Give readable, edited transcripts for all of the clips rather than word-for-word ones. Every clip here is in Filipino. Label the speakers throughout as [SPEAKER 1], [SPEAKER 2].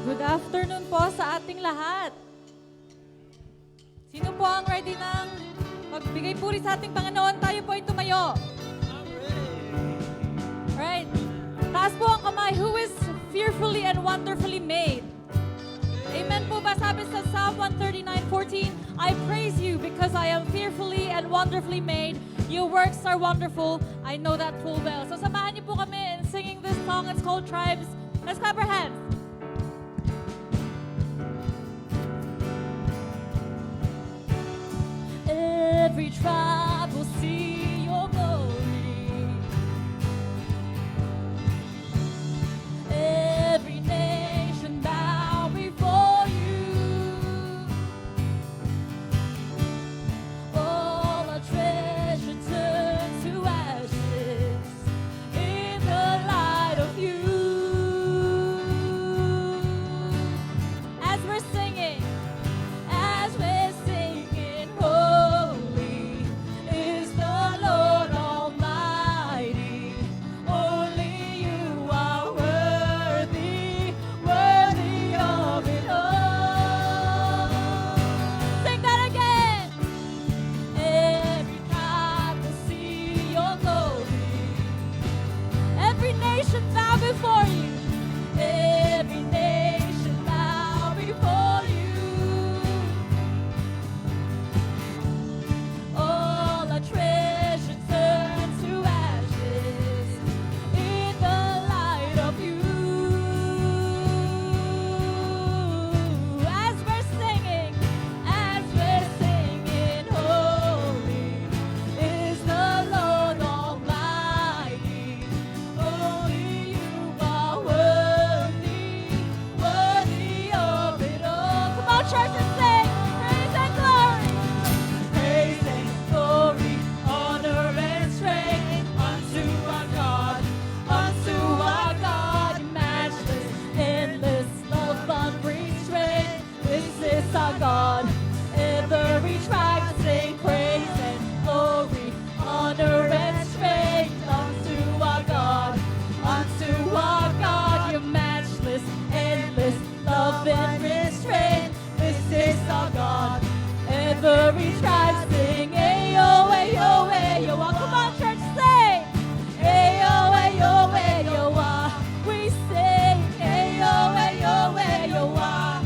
[SPEAKER 1] Good afternoon po sa ating lahat. Sino po ang ready ng magbigay puri sa ating Panginoon? Tayo po ay tumayo. Alright. Taas po ang kamay. Who is fearfully and wonderfully made? Amen po ba? Sabi sa Psalm 139:14, I praise you because I am fearfully and wonderfully made. Your works are wonderful. I know that full well. So samahan niyo po kami in singing this song. It's called Tribes. Let's clap our hands. Every tribe will see your glory. Every nation bow before you. All our treasure turn to ashes in the light of you. As we're singing, holy is the Lord Almighty. Only you are worthy, worthy of it all. Sing that again. Every tribe will see your glory. Every nation bow before you. Every nation bow before you. All our treasure turn to ashes in the light of you. As we're singing, holy is the Lord Almighty. Only you are worthy, worthy of it all. Come on, church, and sing. Praise and glory. Praise and glory, honor and strength unto our God, matchless, endless, love unrestrained. This is our God. Every tribe sing praise and glory, honor and strength unto our God, your matchless, endless, love and restraint. This is our God. Every tribe sing, ayo, ayo, ayo, ah. Come on, church, sing. Ayo, ayo, ayo, ah. We sing, ayo, ayo, ayo, ah.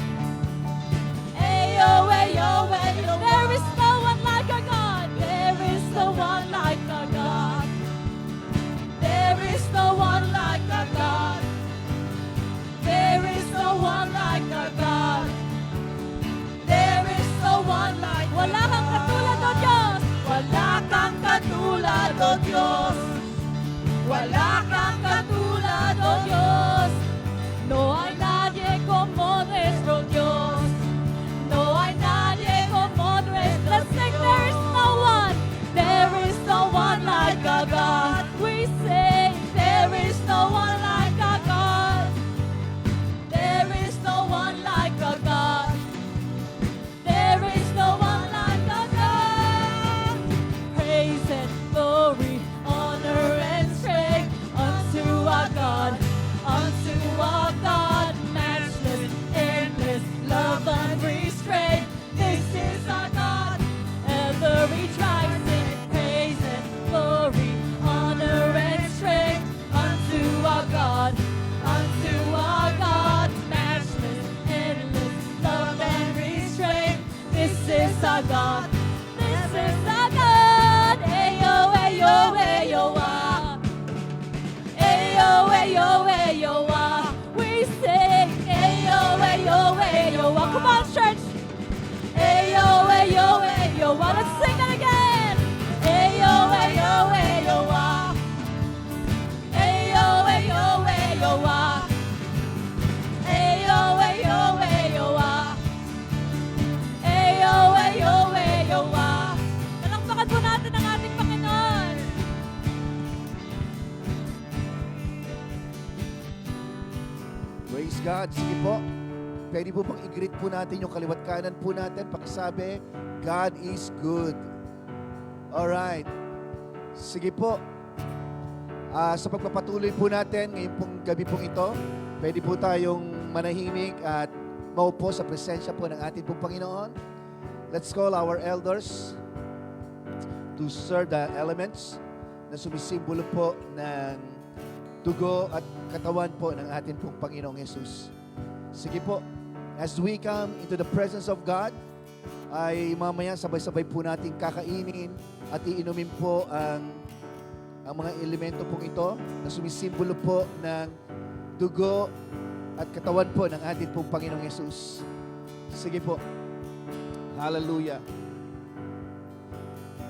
[SPEAKER 1] Ayo, ayo, ayo. There is no one like our God. There is no one like our God. There is no one like our God. There is no one like our God. There is no one like wala kang katulad, O Diyos. Wala kang katulad, O Diyos. Wala kang katulad, O Diyos. No hay nadie como nuestro Dios. No hay nadie como nuestro. Let's sing, there is no one. There is no one like our God. We sing, there is no one like our God. There is no one like our God. There is no one like our God. Praise and glory, honor and strength unto our God, matchless, endless, love unrestrained. This is our God. Every tribe sing praise and glory, honor and strength unto our God, matchless, endless, love and restraint. This is our God. This is our God. Ayo, ayo, ayo, ah. Ayo, ayo, ayo, ah. We sing, ayo, ayo, ayo, ah. Come on, church. Ayo, ayo, ayo, ah. Let's sing it again. Ayo, ayo, ayo, ah. Ayo, ayo, ayo, ah. Ayo, ayo, ayo, ah. Ayo, ayo, ayo, ah. Palakpakan po natin ang ating Panginoon.
[SPEAKER 2] Praise God. Sige po. Pwede po bang i-greet po natin yung kaliwat kanan po natin? Pakisabi, God is good. Alright. Sige po. Sa pagpapatuloy po natin, ngayon pong gabi pong ito, pwede po tayong manahimik at maupo sa presensya po ng ating pong Panginoon. Let's call our elders to serve the elements na sumisimbolo po ng dugo at katawan po ng ating pong Panginoong Jesus. Sige po, as we come into the presence of God, ay mamaya sabay-sabay po natin kakainin at iinumin po ang mga elemento pong ito na sumisimbolo po ng dugo at katawan po ng ating pong Panginoong Jesus. Sige po. Hallelujah.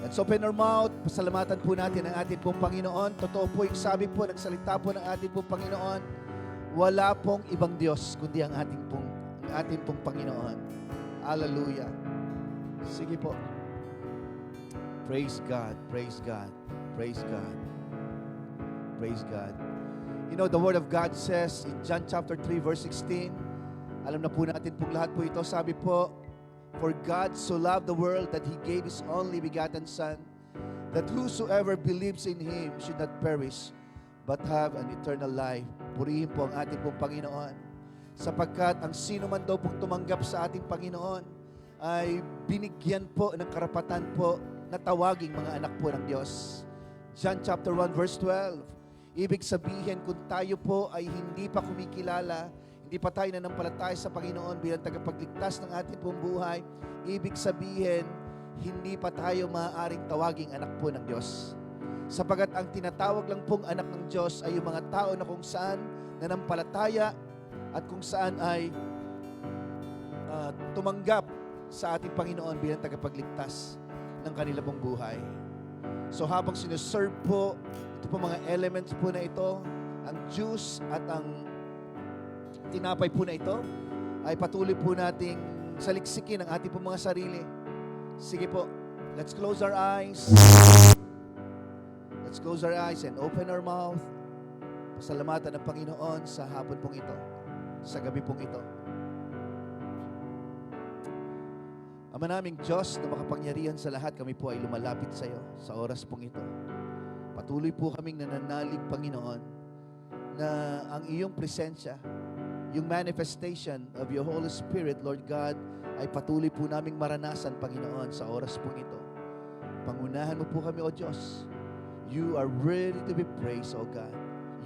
[SPEAKER 2] Let's open our mouth. Pasalamatan po natin ang ating pong Panginoon. Totoo po yung sabi po, nagsalita po ng ating pong Panginoon, wala pong ibang Diyos kundi ang ating pong Panginoon. Hallelujah. Sige po. Praise God. Praise God. Praise God. Praise God. You know, the Word of God says in John chapter 3 verse 16, alam na po natin pong lahat po ito, sabi po, for God so loved the world that He gave His only begotten Son, that whosoever believes in Him should not perish, but have an eternal life. Purihin po ang ating pong Panginoon. Sapagkat ang sino man daw pong tumanggap sa ating Panginoon, ay binigyan po ng karapatan po na tawaging mga anak po ng Diyos. John chapter 1 verse 12. Ibig sabihin, kung tayo po ay hindi pa kumikilala, hindi pa tayo nanampalataya sa Panginoon bilang tagapagligtas ng ating pong buhay, ibig sabihin, hindi pa tayo maaaring tawaging anak po ng Diyos. Sapagat ang tinatawag lang pong anak ng Diyos ay yung mga tao na kung saan nanampalataya at kung saan ay tumanggap sa ating Panginoon bilang tagapagligtas ng kanila pong buhay. So habang sinuserve po, ito po mga elements po na ito, ang juice at ang tinapay po na ito, ay patuloy po nating saliksikin ang ating po mga sarili. Sige po, let's close our eyes. Let's close our eyes and open our mouth. Pasalamatan ng Panginoon sa hapon pong ito, sa gabi pong ito. Ama naming Diyos na makapangyarihan sa lahat, kami po ay lumalapit sa iyo sa oras pong ito. Patuloy po kaming nananalig, Panginoon, na ang iyong presensya, yung manifestation of your Holy Spirit, Lord God, ay patuloy po naming maranasan, Panginoon, sa oras pong ito. Pangunahan mo po kami, O Diyos. You are ready to be praised, O God.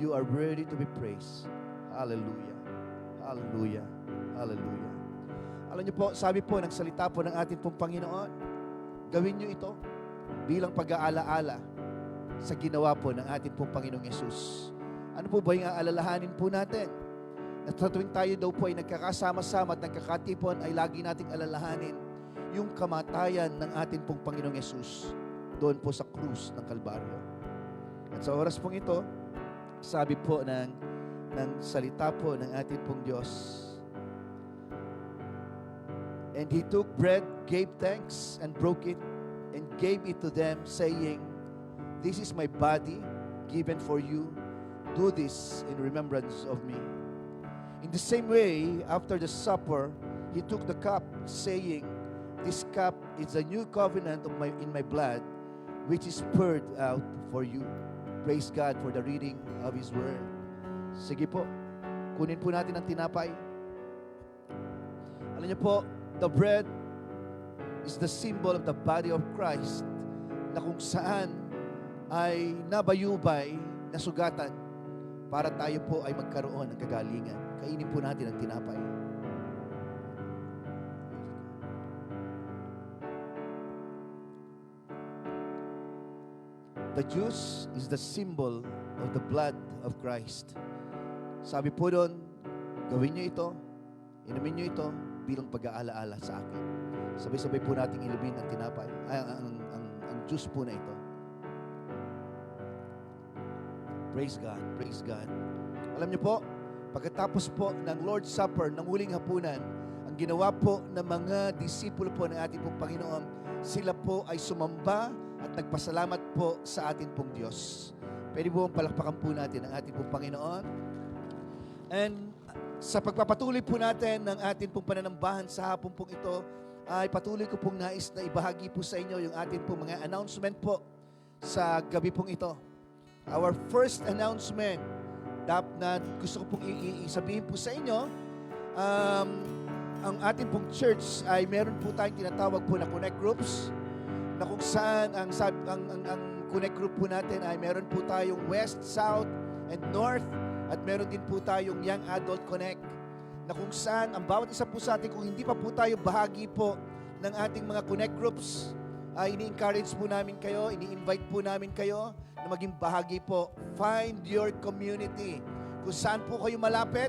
[SPEAKER 2] You are ready to be praised. Hallelujah. Hallelujah. Hallelujah. Alam niyo po, sabi po ng salita po ng ating pong Panginoon, gawin niyo ito bilang pag-aalaala sa ginawa po ng ating pong Panginoong Yesus. Ano po ba yung aalalahanin po natin? At sa tuwing tayo daw po ay nagkakasama-sama at nagkakatipon, ay lagi nating alalahanin yung kamatayan ng ating pong Panginoong Yesus doon po sa krus ng Kalbaryo. At sa oras pong ito, sabi po ng salita po ng ating pong Diyos, and He took bread, gave thanks, and broke it, and gave it to them, saying, this is my body given for you. Do this in remembrance of me. In the same way, after the supper, He took the cup, saying, this cup is a new covenant in my blood, which is poured out for you. Praise God for the reading of His Word. Sige po, kunin po natin ang tinapay. Alam niyo po, the bread is the symbol of the body of Christ, na kung saan ay nabayubay, nasugatan, para tayo po ay magkaroon ng kagalingan. Kainin po natin ang tinapay. The juice is the symbol of the blood of Christ. Sabi po doon, gawin niyo ito, inumin niyo ito bilang pag-aalaala sa akin. Sabay-sabay po nating ilubin ang tinapay, ang juice po na ito. Praise God, praise God. Alam niyo po, pagkatapos po ng Lord's Supper, ng huling hapunan, ang ginawa po ng mga disipulo po ng ating pong Panginoon, sila po ay sumamba at nagpasalamat po sa ating pong Diyos. Pwede po palakpakan po natin ang ating pong Panginoon. And sa pagpapatuloy po natin ng ating pong pananambahan sa hapon pong ito, ay patuloy ko pong nais na ibahagi po sa inyo yung ating pong mga announcement po sa gabi pong ito. Our first announcement na gusto ko pong isabihin po sa inyo ang ating pong church ay meron po tayong tinatawag po na connect groups na kung saan ang connect group po natin ay meron po tayong West, South, and North at meron din po tayong Young Adult Connect na kung saan ang bawat isa po sa atin kung hindi pa po tayo bahagi po ng ating mga connect groups ay ini-encourage po namin kayo, ini-invite po namin kayo na maging bahagi po. Find your community. Kung saan po kayo malapit,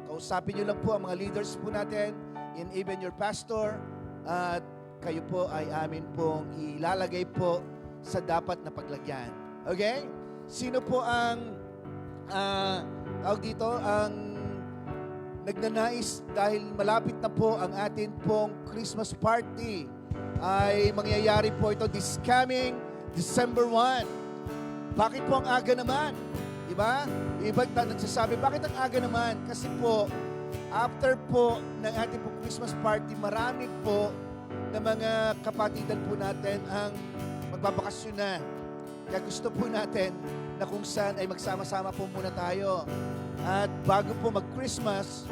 [SPEAKER 2] kausapin nyo lang po ang mga leaders po natin and even your pastor at kayo po ay amin pong ilalagay po sa dapat na paglagyan. Okay? Sino po ang tawag dito, ang nagnanais dahil malapit na po ang atin pong Christmas party ay mangyayari po ito this coming December 1. Bakit po ang aga naman? Diba? Iba nagsasabi, bakit ang aga naman? Kasi po, after po ng ating pong Christmas party, marami po na mga kapatidan po natin ang magbabakasyon na. Kaya gusto po natin na kung saan ay magsama-sama po muna tayo. At bago po mag-Christmas,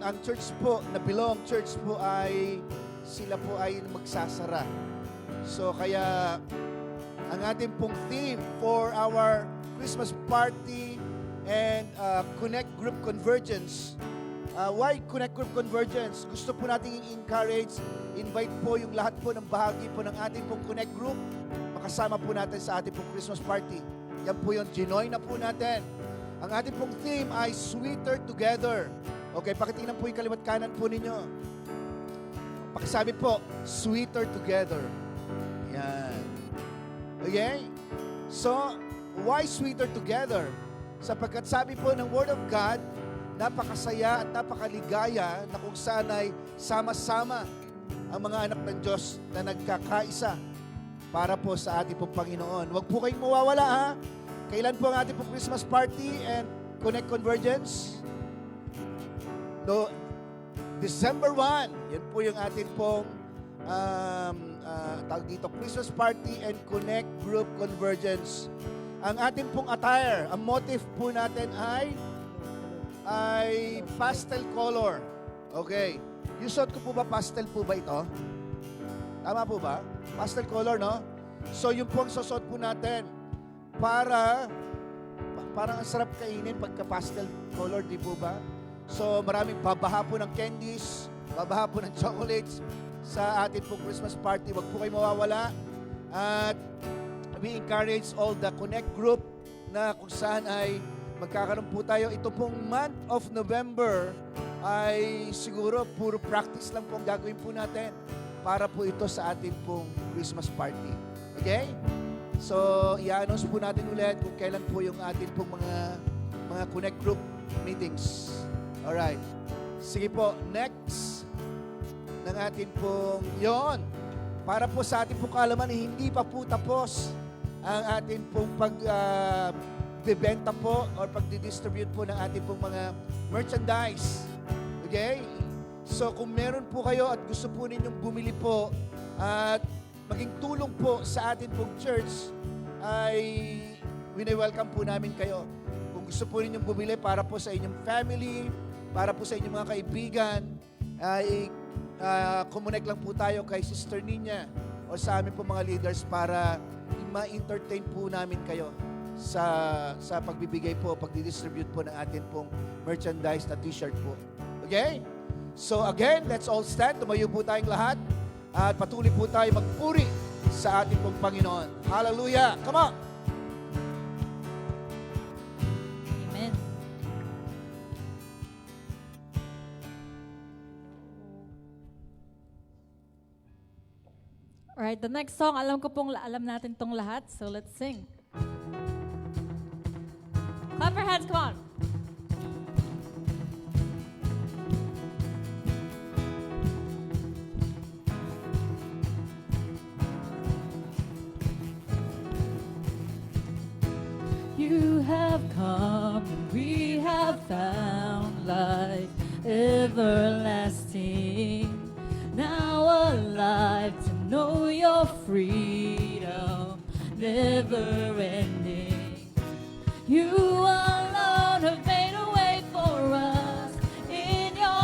[SPEAKER 2] ang church po, na Belong Church po ay, sila po ay magsasara. So kaya, ang ating pong theme for our Christmas party and Connect Group Convergence. Why Connect Group Convergence? Gusto po natin i-encourage, invite po yung lahat po ng bahagi po ng ating pong Connect Group. Makasama po natin sa ating pong Christmas party. Yan po yung ginoy na po natin. Ang ating pong theme ay Sweeter Together. Okay, pakitingnan po yung kaliwat kanan po ninyo. Pakisabi po, Sweeter Together. Yan. Okay? So, why Sweeter Together? Sapagkat sabi po ng Word of God, napakasaya at napakaligaya na kung saan ay sama-sama ang mga anak ng Diyos na nagkakaisa para po sa ating pong Panginoon. Huwag po kayong mawawala ha. Kailan po ang ating pong Christmas party and Connect Convergence? No, December 1. Yan po yung ating pong tawag dito, Christmas party and Connect Group Convergence. Ang ating pong attire, ang motif po natin ay pastel color. Okay. Yung suot ko po ba, pastel po ba ito? Tama po ba? Pastel color, no? So, yung po ang susot po natin para parang ang sarap kainin pagka pastel color, di po ba? So, maraming babaha po ng candies, babaha po ng chocolates sa atin pong Christmas party. Huwag po kayo mawawala. At we encourage all the Connect Group na kung saan ay magkakaroon po tayo. Ito pong month of November ay siguro puro practice lang po ang gagawin po natin para po ito sa atin pong Christmas party. Okay? So, i-announce po natin ulit kung kailan po yung atin pong mga Connect Group meetings. Alright. Sige po, next ng atin pong yon. Para po sa atin pong kaalaman, hindi pa po tapos ang atin pong pagbebenta po or pagdidistribute po ng ating pong mga merchandise. Okay? So kung meron po kayo at gusto po ninyong bumili po at maging tulong po sa atin pong church, ay wini-welcome po namin kayo. Kung gusto po ninyong bumili para po sa inyong family, para po sa inyong mga kaibigan, ay connect lang po tayo kay Sister Nina o sa amin po mga leaders para ma-entertain po namin kayo sa pagbibigay po, pagdidistribute po ng atin pong merchandise na t-shirt po. Okay? So again, let's all stand. Tumayo po tayong lahat at patuloy po tayo magpuri sa ating pong Panginoon. Hallelujah! Come on!
[SPEAKER 1] Amen. Alright, the next song, alam ko pong alam natin tong lahat, so let's sing. Clap your hands, come on. You have come and we have found life everlasting. Now alive to know your freedom, never ending. You alone have made a way for us in your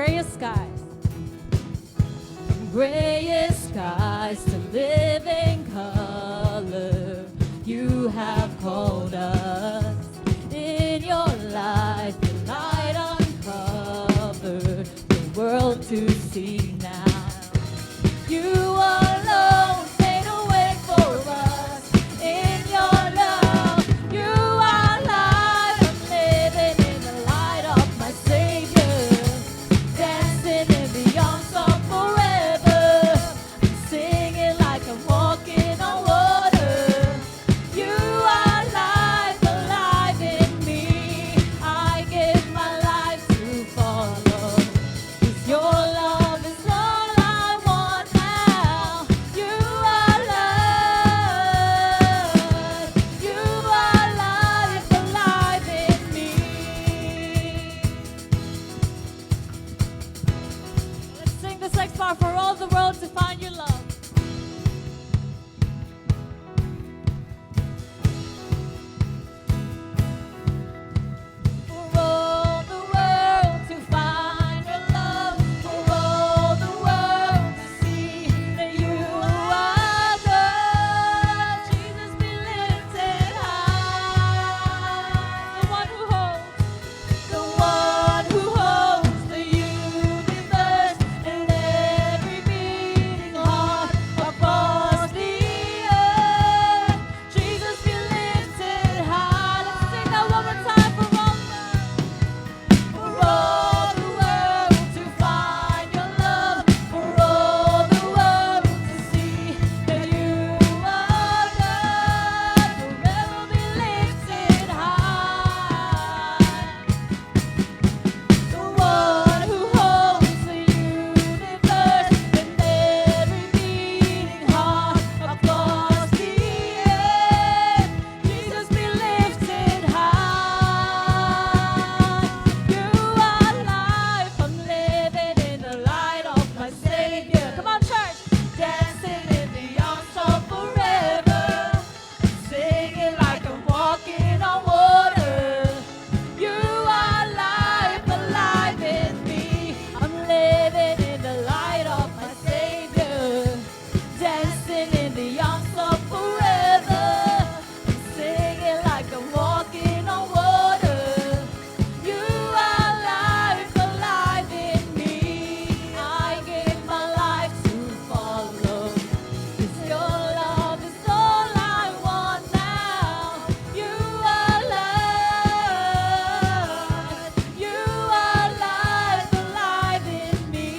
[SPEAKER 1] grayest skies. Grayest skies to living color. You have called us in your light. The light uncovered the world to see now. You alone made a way for us in your love. You are light. I'm living in the light of my Savior, dancing in the arms of forever. I'm singing like I'm walking on water. You are life alive in me. I give my life to follow. 'Cause your love is all I want now. You are love. You are life alive in me. Let's sing this next part for all the world to find your love. For all the world to find your love, for all the world to see that you are good. Jesus be lifted high. The one who holds the universe and every beating heart across the earth. Jesus be lifted high. Let's sing that one more time for all the world to find your love, for all the world to see that you are God, forever be lifted high. The one who holds the universe and every beating heart across the earth. Jesus be lifted high. You are life. I'm living in the light of my Savior. Come on, church. Dancing in the arms of forever. Singing like I'm walking on water. You are life alive in me. I'm living in the light of my Savior, dancing in the arms of forever. I'm singing like I'm walking on water. You are life alive in me. I give my life to follow. 'Cause your love is all I want now. You are love. You are life alive in me.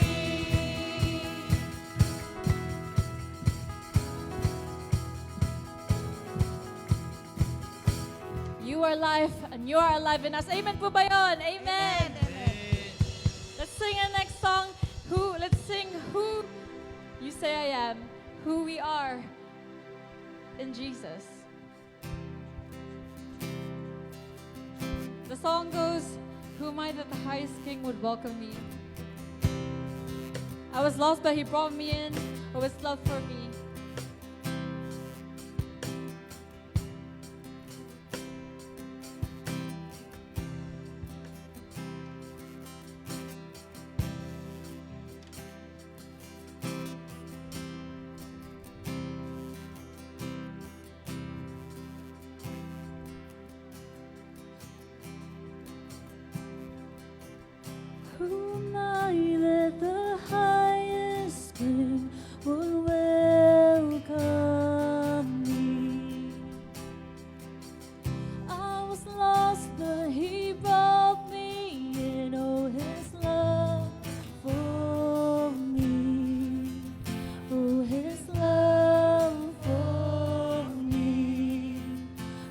[SPEAKER 1] You are life and you are alive in us. Amen po ba yun? Amen. Let's sing our next song. Let's sing who you say I am, who we are in Jesus. The song goes, who am I that the highest king would welcome me? I was lost, but he brought me in with his love for me. Who am I that the highest king would welcome me? I was lost, but he brought me in. Oh, his love for me. Oh, his love for me.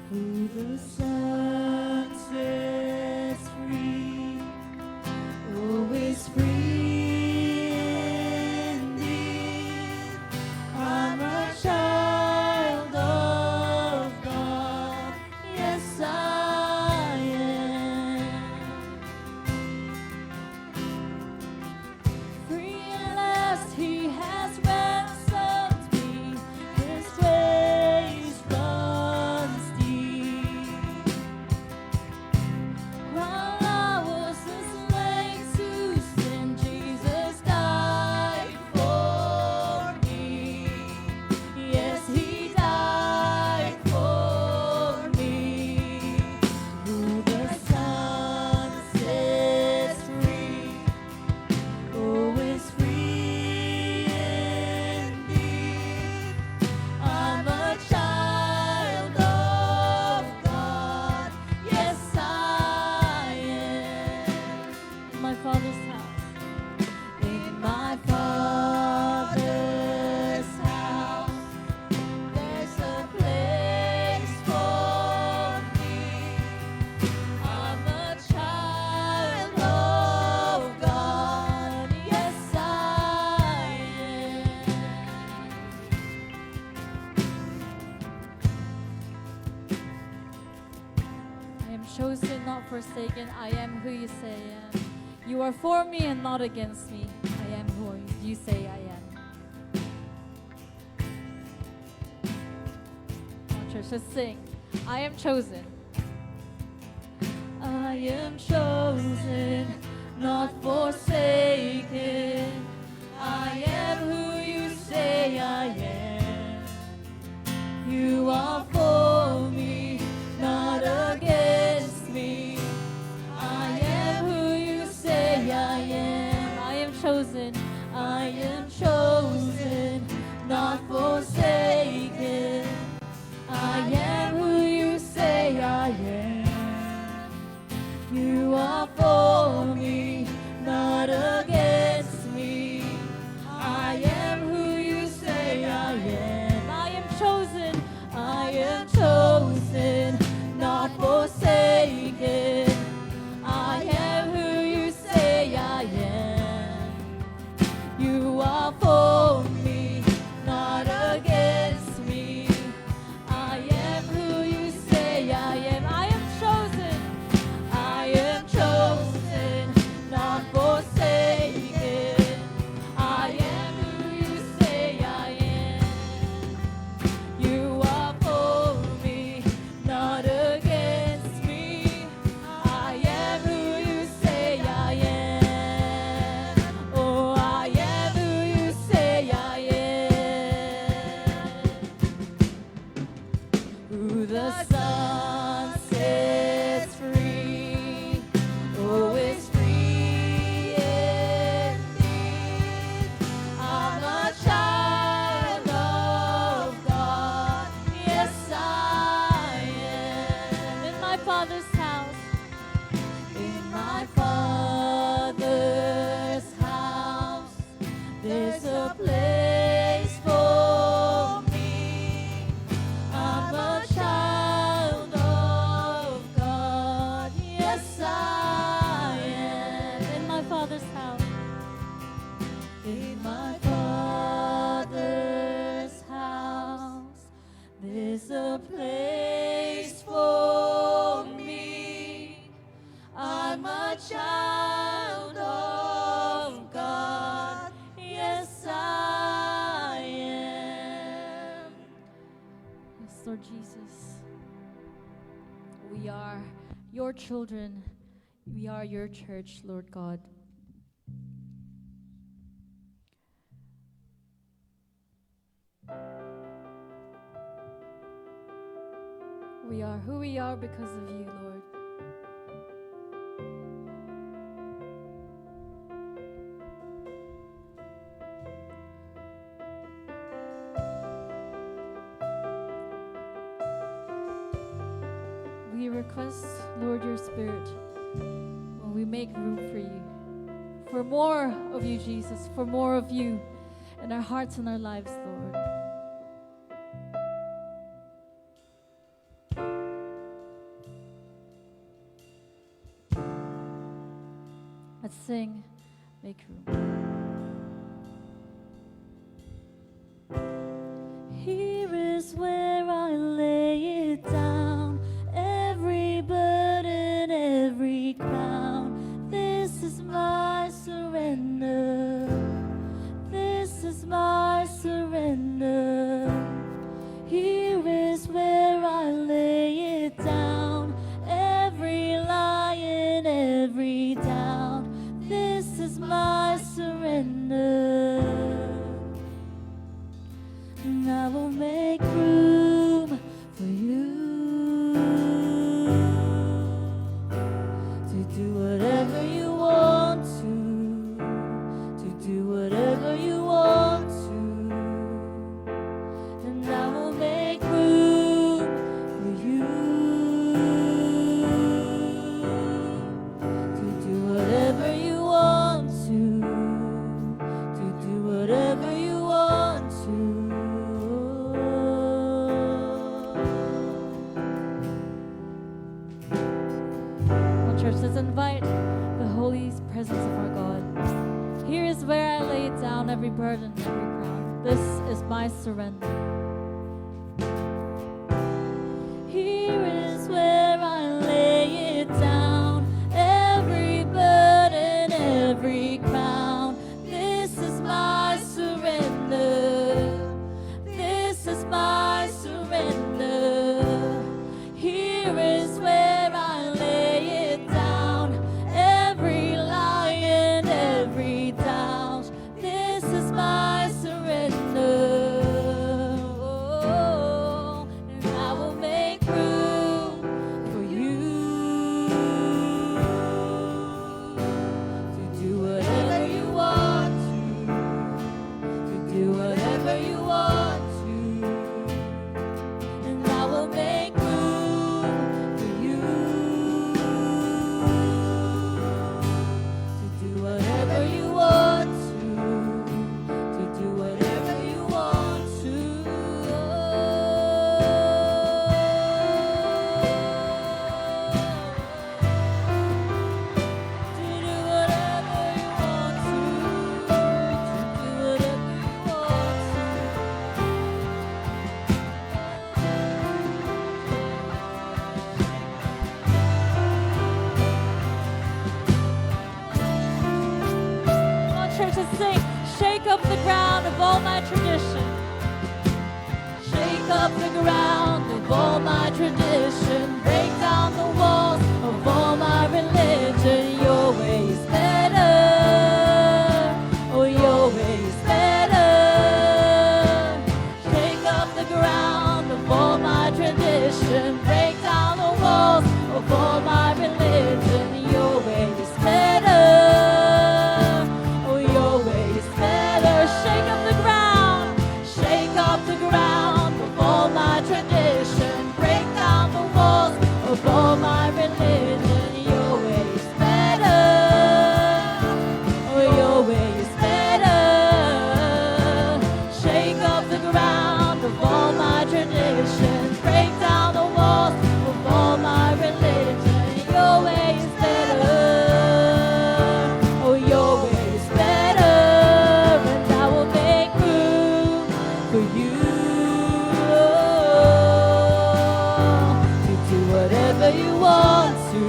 [SPEAKER 1] Who the Son sets free. Oh, is free indeed. I'm a child of God. Yes, I am. Free at last, He has ransomed me. His grace runs deep. chosen, not forsaken. I am who you say I am. You are for me and not against me. I am who you say I am. Come on, church, let's sing. I am chosen. I am chosen, not forsaken. I am who you say I am. You are for me, not against me. I am who you say I am. I am chosen. I am chosen, not forsaken. I am who you say I am. You are for me, not against me. I am who you say I am. I am chosen. I am chosen, not forsaken. I am who you say I am. You are for me, not against me. I am who you say I am. I am chosen. I am chosen, not forsaken. I am who you say I am. You are for me, not against me. I am who you say I am. Oh, I am who you say I am. Who the Son sets free, oh, is free indeed. I'm a child of God, yes I am. In my Father's house, in my Father's house, there's a place for me. I'm a child of God, yes I am. In my Father's house, in my Father's house, there's a place for me. I'm a child of God, yes I am. Yes, Lord Jesus, we are your children. We are your church, Lord God. We are who we are because of you, Lord. We request, Lord, your Spirit when we make room for you. For more of you, Jesus. For more of you in our hearts and our lives, Lord. Let's sing, make room. Here is where I lay it down, every burden, every crown. This is my surrender. This is my surrender. Here is where I lay it down, every lie and every doubt. This is my surrender. And I will make room for you to do whatever you want to do whatever you want to. And I will make room for you to do whatever you want to do whatever you want to. Well, church, let's invite the holy presence of our God. Here is where I lay down every burden, every crown. This is my surrender. Here is where I lay will make room for you to do whatever you want to do whatever you want to. To do whatever you want to do whatever you want Come on, church, let's sing. Shake up the ground of all my tradition. Shake up the ground of all my tradition. Break down the walls of all my religion. Your way is better. Oh, your way is better. Shake up the ground of all my tradition. Break down the walls of all my religion. Your way is better. Oh, your way is better. Shake up the ground. Shake up the ground of all my tradition. Break down the walls of all my religion. Your way is better. Oh, your way is better. Shake up the ground of all my tradition. Break down the walls of all my religion. Your way is better. Oh, your way is better. And I will make room for you to do whatever you want to.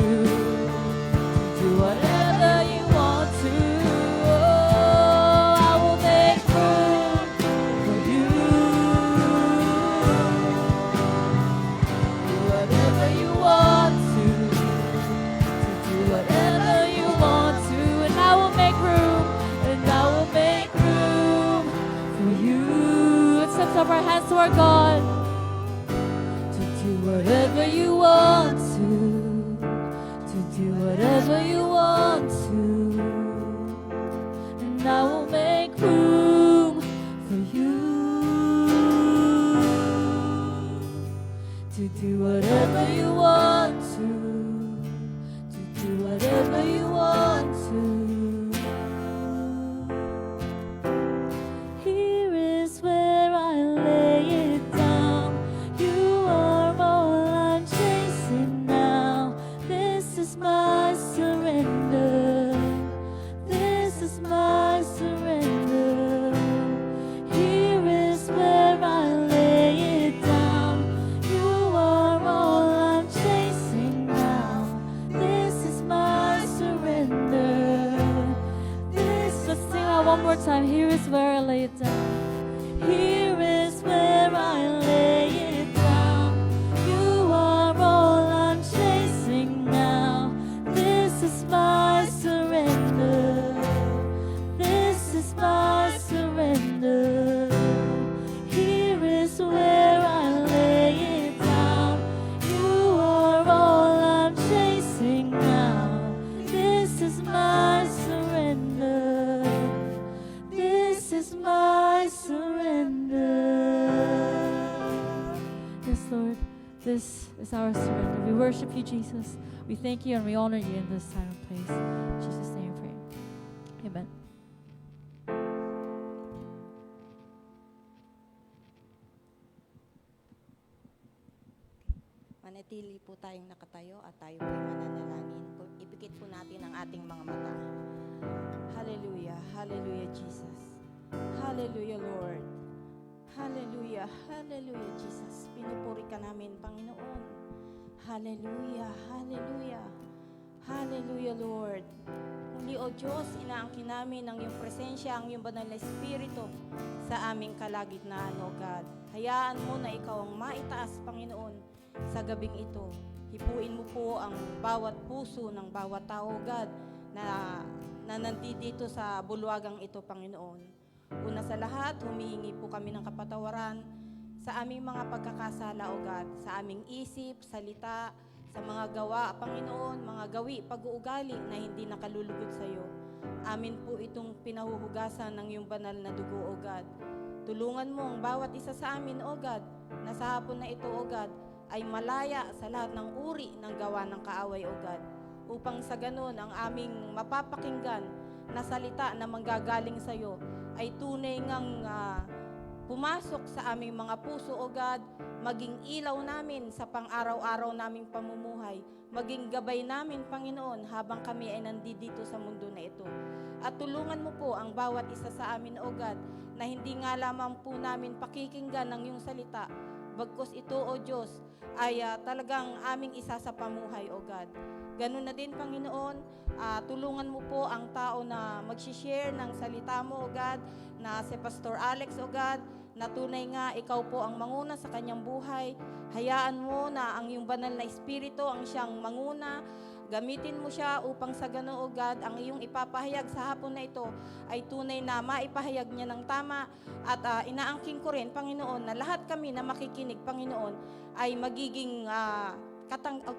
[SPEAKER 1] Do whatever you want to. I will make room for you. Do whatever you want to. Do whatever you want to. And I will make room. And I will make room for you. Let's lift up our hands to our God. To do whatever you want to do whatever you want to, and I will make room for you to do whatever you want to do whatever you want to. Here is where I lay it down. You are all I'm chasing now. This is my surrender. This is my surrender. Here is where I lay it down. You are all I'm chasing now. This is my surrender. Let's sing that one more time. Here is where I lay it down. Here is where I lay it down. You are all I'm chasing now. This is my surrender. This is my surrender. Here is where I lay it down. You are all I'm chasing now. This is my surrender. This is my surrender. Yes, Lord, this is our surrender. We worship you, Jesus. We thank you and we honor you in this time and place. In Jesus' name we pray. Amen.
[SPEAKER 3] Manatili po tayong nakatayo at tayo po'y mananalangin. Ipikit po natin ang ating mga mata. Hallelujah, hallelujah, Jesus. Hallelujah, Lord. Hallelujah, hallelujah, Jesus. Pinupuri ka namin, Panginoon. Hallelujah, hallelujah. Hallelujah, Lord. Muli, O Diyos, inaangkin namin ang iyong presensya, ang iyong banal na Espiritu sa aming kalagitnaan, O God. Hayaan mo na ikaw ang maitaas, Panginoon, sa gabing ito. Hipuin mo po ang bawat puso ng bawat tao, God, na nandito sa bulwagang ito, Panginoon. Una sa lahat, humihingi po kami ng kapatawaran sa aming mga pagkakasala, O God, sa aming isip, salita, sa mga gawa, Panginoon, mga gawi, pag-uugali na hindi nakalulugod sa iyo. Amin po itong pinahuhugasan ng iyong banal na dugo, O God. Tulungan mo ang bawat isa sa amin, O God, na sa hapon na ito, O God, ay malaya sa lahat ng uri ng gawa ng kaaway, O God. Upang sa ganun, ang aming mapapakinggan na salita na manggagaling sa iyo ay tunay ngang pumasok sa aming mga puso, O God, maging ilaw namin sa pang-araw-araw naming pamumuhay, maging gabay namin, Panginoon, habang kami ay nandito sa mundo na ito. At tulungan mo po ang bawat isa sa amin, O God, na hindi nga lamang po namin pakikinggan ng iyong salita, bagkus ito, O Diyos, ay talagang aming isa sa pamuhay, O God. Ganun na din, Panginoon, tulungan mo po ang tao na mag-share ng salita mo, O God, na si Pastor Alex, O God, na tunay nga ikaw po ang manguna sa kanyang buhay. Hayaan mo na ang iyong banal na espiritu ang siyang manguna. Gamitin mo siya upang sa ganoon, O God, ang iyong ipapahayag sa hapon na ito ay tunay na maipahayag niya ng tama. At inaangking ko rin, Panginoon, na lahat kami na makikinig, Panginoon, ay magiging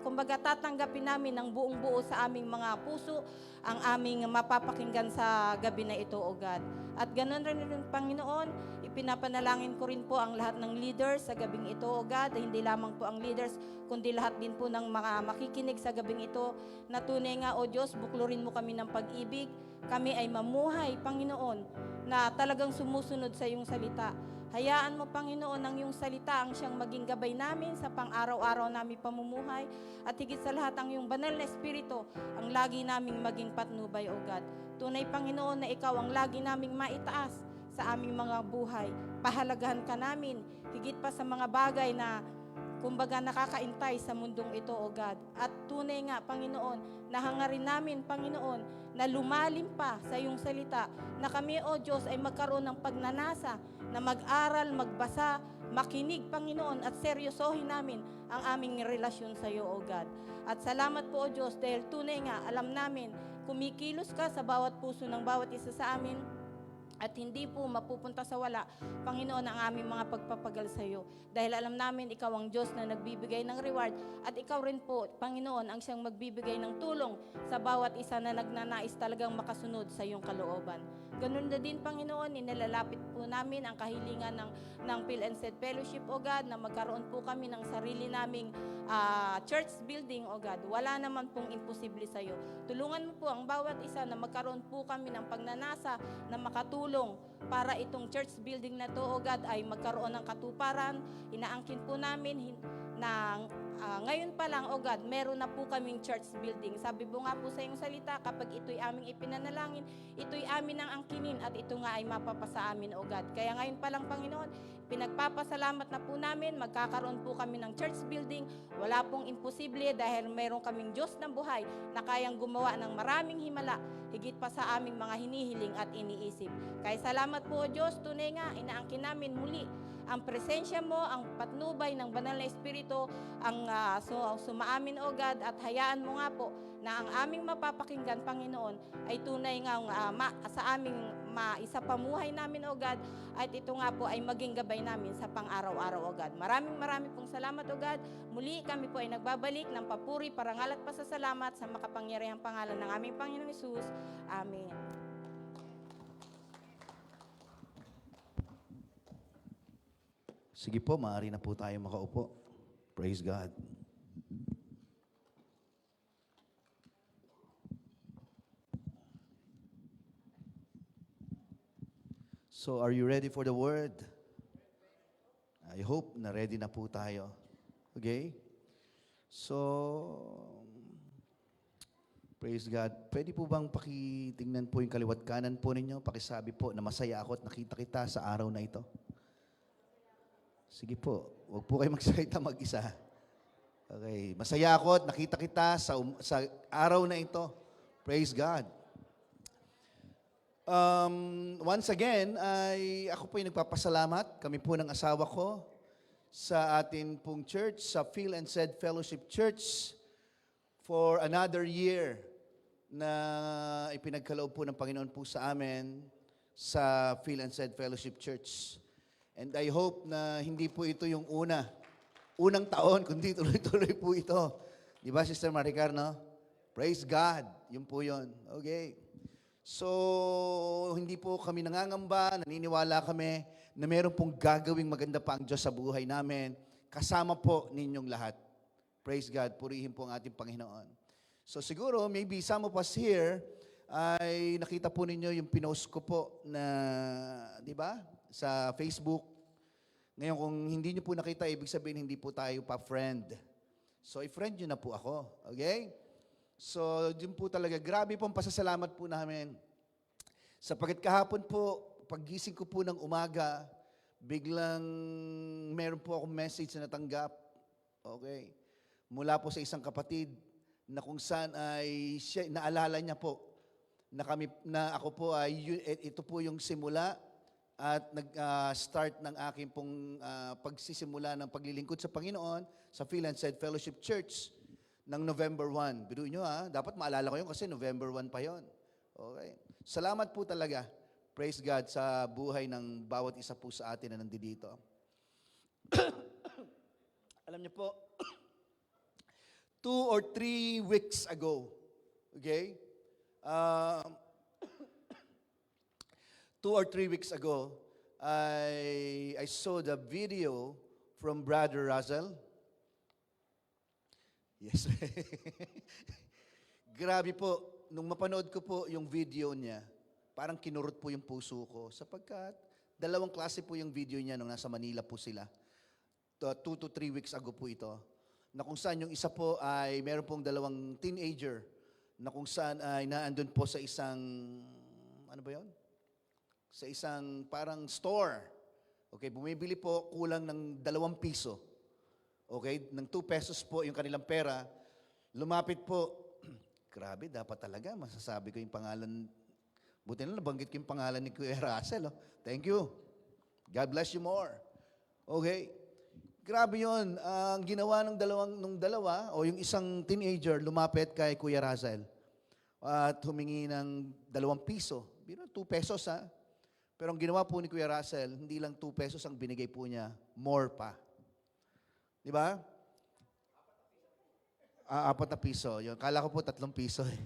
[SPEAKER 3] kumbaga tatanggapin namin ng buong buo sa aming mga puso ang aming mapapakinggan sa gabi na ito, O God. At ganoon rin, Panginoon, ipinapanalangin ko rin po ang lahat ng leaders sa gabing ito, O God. Hindi lamang po ang leaders, kundi lahat din po ng mga makikinig sa gabing ito, na tunay nga, O Diyos, buklurin mo kami ng pag-ibig. Kami ay mamuhay, Panginoon, na talagang sumusunod sa iyong salita. Hayaan mo, Panginoon, ang iyong salita ang siyang maging gabay namin sa pang-araw-araw namin pamumuhay. At higit sa lahat, ang iyong banal na espiritu ang lagi naming maging patnubay, O God. Tunay, Panginoon, na ikaw ang lagi naming maitaas sa aming mga buhay. Pahalagahan ka namin, higit pa sa mga bagay na kumbaga nakakaintay sa mundong ito, O God. At tunay nga, Panginoon, nahangarin namin, Panginoon, na lumalim pa sa iyong salita, na kami, O Diyos, ay magkaroon ng pagnanasa, na mag-aral, magbasa, makinig, Panginoon, at seryosohin namin ang aming relasyon sa iyo, O God. At salamat po, O Diyos, dahil tunay nga, alam namin, kumikilos ka sa bawat puso ng bawat isa sa amin, at hindi po mapupunta sa wala, Panginoon, ang aming mga pagpapagal sa iyo. Dahil alam namin, ikaw ang Diyos na nagbibigay ng reward, at ikaw rin po, Panginoon, ang siyang magbibigay ng tulong sa bawat isa na nagnanais talagang makasunod sa iyong kalooban. Ganun na din, Panginoon, inilalapit po namin ang kahilingan ng Phil and Said Fellowship, O God, na magkaroon po kami ng sarili naming church building, O God. Wala naman pong imposible sa iyo. Tulungan mo po ang bawat isa na magkaroon po kami ng pagnanasa na makatulong para itong church building na to, O God, ay magkaroon ng katuparan. Inaangkin po namin na ngayon pa lang, O God, meron na po kaming church building. Sabi po nga po sa iyong salita, kapag ito'y aming ipinanalangin, ito'y amin ang angkinin at ito nga ay mapapasa amin, O God. Kaya ngayon pa lang, Panginoon, pinagpapasalamat na po namin, magkakaroon po kami ng church building. Wala pong imposible dahil meron kaming Diyos ng buhay na kayang gumawa ng maraming himala, higit pa sa aming mga hinihiling at iniisip. Kaya salamat po, O Diyos, tunay nga, inaangkin namin muli ang presensya mo, ang patnubay ng banal na espiritu, ang sumaamin, O God, at hayaan mo nga po na ang aming mapapakinggan, Panginoon, ay tunay nga sa aming maisapamuhay namin, O God, at ito nga po ay maging gabay namin sa pang-araw-araw, O God. Maraming pong salamat, O God. Muli kami po ay nagbabalik ng papuri, parangal at pasasalamat sa makapangyarihang pangalan ng aming Panginoong Hesus. Amen.
[SPEAKER 2] Sige po, maaari na po tayo makaupo. Praise God. So, are you ready for the word? I hope na ready na po tayo. Okay? So, praise God. Pwede po bang pakitingnan po yung kaliwat kanan po ninyo? Pakisabi po na masaya ako at nakita kita sa araw na ito. Sige po, huwag po kayo magsalita mag-isa. Okay, masaya ako at nakita kita sa araw na ito. Praise God. Once again, ako po ay nagpapasalamat. Kami po ng asawa ko sa atin pong church, sa Phil and Said Fellowship Church, for another year na ipinagkaloob po ng Panginoon po sa amin sa Phil and Said Fellowship Church. And I hope na hindi po ito yung unang taon, kundi tuloy-tuloy po ito. Di ba, Sister Maricar, no? Praise God. Yun po yun. Okay. So, hindi po kami nangangamba, naniniwala kami na meron pong gagawing maganda pa ang Diyos sa buhay namin. kasama po ninyong lahat. Praise God, purihin po ang ating Panginoon. So siguro, maybe some of us here ay nakita po ninyo yung pinost ko po na, di ba, sa Facebook. Ngayon, kung hindi nyo po nakita, ibig sabihin hindi po tayo pa-friend. So, i-friend nyo na po ako. Okay? So, yun po talaga. Grabe pong pasasalamat po namin. Sapagkat kahapon po, paggising ko po ng umaga, biglang meron po akong message na natanggap. Okay? Mula po sa isang kapatid na kung saan ay siya, naalala niya po na ako po ay ito po yung simula at nag-start ng aking pong pagsisimula ng paglilingkod sa Panginoon sa Phil and Said Fellowship Church ng November 1. Biruin nyo dapat maalala ko yun kasi November 1 pa yon. Okay. Salamat po talaga. Praise God sa buhay ng bawat isa po sa atin na nandito. Alam niyo po, 2 or 3 weeks ago, okay? 2 or 3 weeks ago, I saw the video from Brother Russell. Yes. Grabe po, nung mapanood ko po yung video niya, parang kinurot po yung puso ko sapagkat dalawang klase po yung video niya nung nasa Manila po sila. 2 to 3 weeks ago po ito. Na kung saan yung isa po ay meron pong dalawang teenager na kung saan ay naandun po sa isang, ano ba yun? Sa isang parang store. Okay, bumibili po kulang ng 2 piso. Okay, ng 2 pesos po yung kanilang pera. Lumapit po, grabe, dapat talaga, masasabi ko yung pangalan. Buti na nabanggit ko yung pangalan ni Kuya Russell. Oh. Thank you. God bless you more. Okay. Grabe yun. Ang ginawa nung dalawa, o yung isang teenager, lumapit kay Kuya Russell at humingi ng 2 piso. Biro, 2 pesos ha. Pero ang ginawa po ni Kuya Russell, hindi lang 2 pesos ang binigay po niya, more pa. Di ba? 4 na piso. Yun. Kala ko po 3 piso eh.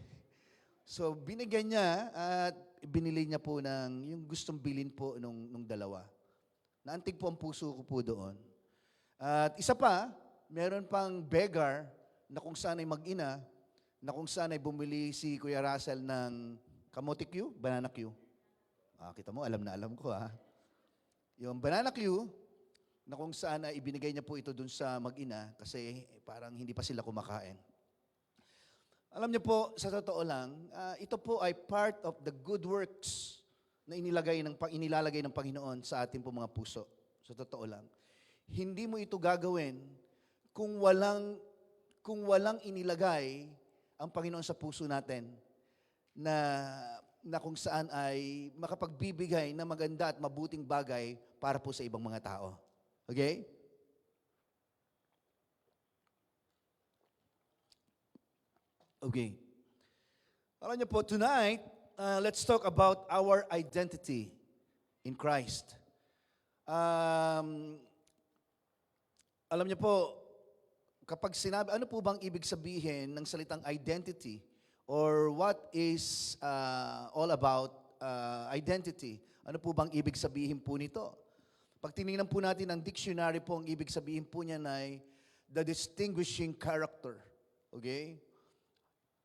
[SPEAKER 2] So, binigyan niya at binili niya po ng yung gustong bilhin po nung dalawa. Naantig po ang puso ko po doon. At isa pa, meron pang beggar na kung saan ay mag-ina, na kung saan ay bumili si Kuya Russell ng kamote Q, banana Q. Kita mo, alam na alam ko ha. Yung banana Q, na kung saan ay ibinigay niya po ito dun sa mag-ina kasi parang hindi pa sila kumakain. Alam niyo po, sa totoo lang, ito po ay part of the good works na inilalagay ng Panginoon sa ating po mga puso. Sa totoo lang. Hindi mo ito gagawin kung walang inilagay ang Panginoon sa puso natin na kung saan ay makapagbibigay ng maganda at mabuting bagay para po sa ibang mga tao. Okay? Okay. Alam niyo po, tonight, let's talk about our identity in Christ. Alam niyo po, kapag sinabi, ano po bang ibig sabihin ng salitang identity? Or what is all about identity? Ano po bang ibig sabihin po nito? Pag tinignan po natin ang dictionary po, ang ibig sabihin po niyan ay the distinguishing character. Okay?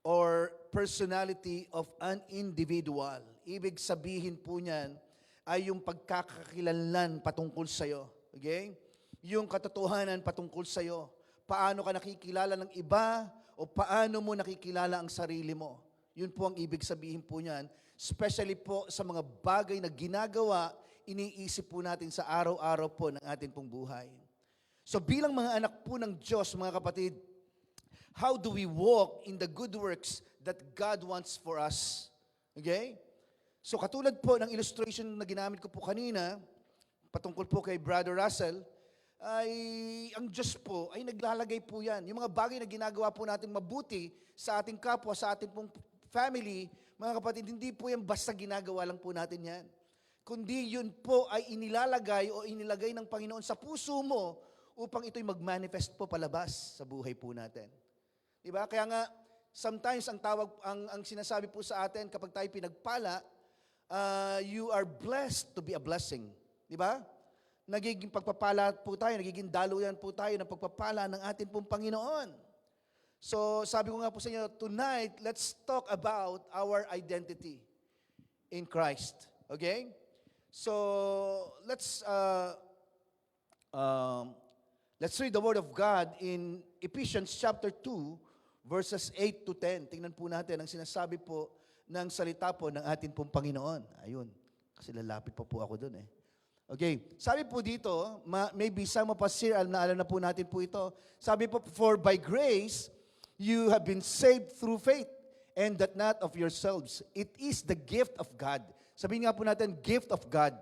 [SPEAKER 2] Or personality of an individual. Ibig sabihin po niyan ay yung pagkakakilanlan patungkol sa'yo. Okay? Yung katotohanan patungkol sa'yo. Paano ka nakikilala ng iba o paano mo nakikilala ang sarili mo. Yun po ang ibig sabihin po niyan. Especially po sa mga bagay na ginagawa, iniisip po natin sa araw-araw po ng ating pong buhay. So bilang mga anak po ng Diyos, mga kapatid, how do we walk in the good works that God wants for us? Okay? So katulad po ng illustration na ginamit ko po kanina, patungkol po kay Brother Russell, ay ang Diyos po ay naglalagay po yan. Yung mga bagay na ginagawa po natin mabuti sa ating kapwa, sa ating pong family, mga kapatid, hindi po yan basta ginagawa lang po natin yan. Kundi yun po ay inilalagay o inilagay ng Panginoon sa puso mo upang ito'y mag-manifest po palabas sa buhay po natin. Diba? Kaya nga, sometimes ang sinasabi po sa atin kapag tayo pinagpala, you are blessed to be a blessing. Diba? nagiging pagpapala po tayo, nagiging daluyan po tayo ng pagpapala ng ating pong Panginoon. So, sabi ko nga po sa inyo, tonight, let's talk about our identity in Christ. Okay? So, let's read the Word of God in Ephesians chapter 2, verses 8 to 10. Tingnan po natin ang sinasabi po ng salita po ng ating pong Panginoon. Ayun, kasi lalapit pa po ako dun eh. Okay, sabi po dito, maybe some of us here, alam na po natin po ito. Sabi po, for by grace, you have been saved through faith, and that not of yourselves. It is the gift of God. Sabihin nga po natin, gift of God.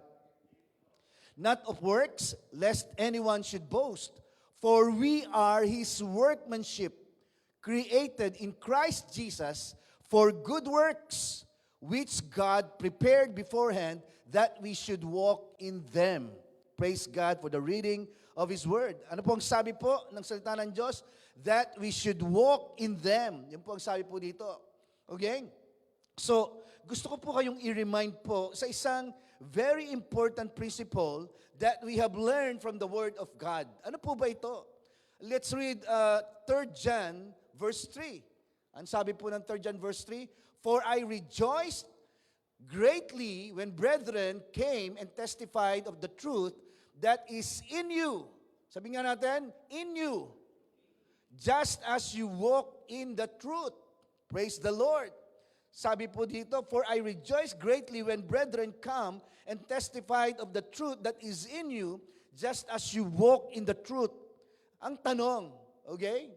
[SPEAKER 2] Not of works, lest anyone should boast. For we are His workmanship, created in Christ Jesus for good works, which God prepared beforehand that we should walk in them. Praise God for the reading of His Word. Ano po ang sabi po ng salita ng Diyos? That we should walk in them. Yan po ang sabi po dito. Okay? So, gusto ko po kayong i-remind po sa isang very important principle that we have learned from the Word of God. Ano po ba ito? Let's read 3 John verse 3. Ang sabi po ng 3 John verse 3, for I rejoiced greatly when brethren came and testified of the truth that is in you. Sabi nga natin, in you. Just as you walk in the truth. Praise the Lord. Sabi po dito, for I rejoiced greatly when brethren come and testified of the truth that is in you, just as you walk in the truth. Ang tanong, okay?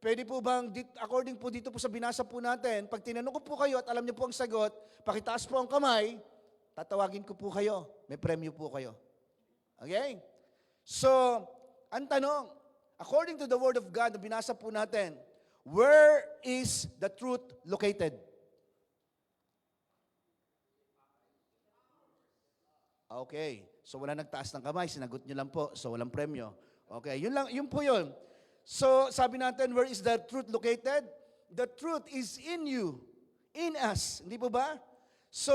[SPEAKER 2] Pwede po bang, according po dito po sa binasa po natin, pag tinanong ko po kayo at alam niyo po ang sagot, pakitaas po ang kamay, tatawagin ko po kayo. May premyo po kayo. Okay? So, ang tanong, according to the Word of God na binasa po natin, where is the truth located? Okay. So, wala nagtaas ng kamay, sinagot niyo lang po. So, walang premyo. Okay, yun po yun. So, sabi natin, where is the truth located? The truth is in you, in us. Hindi po ba? So,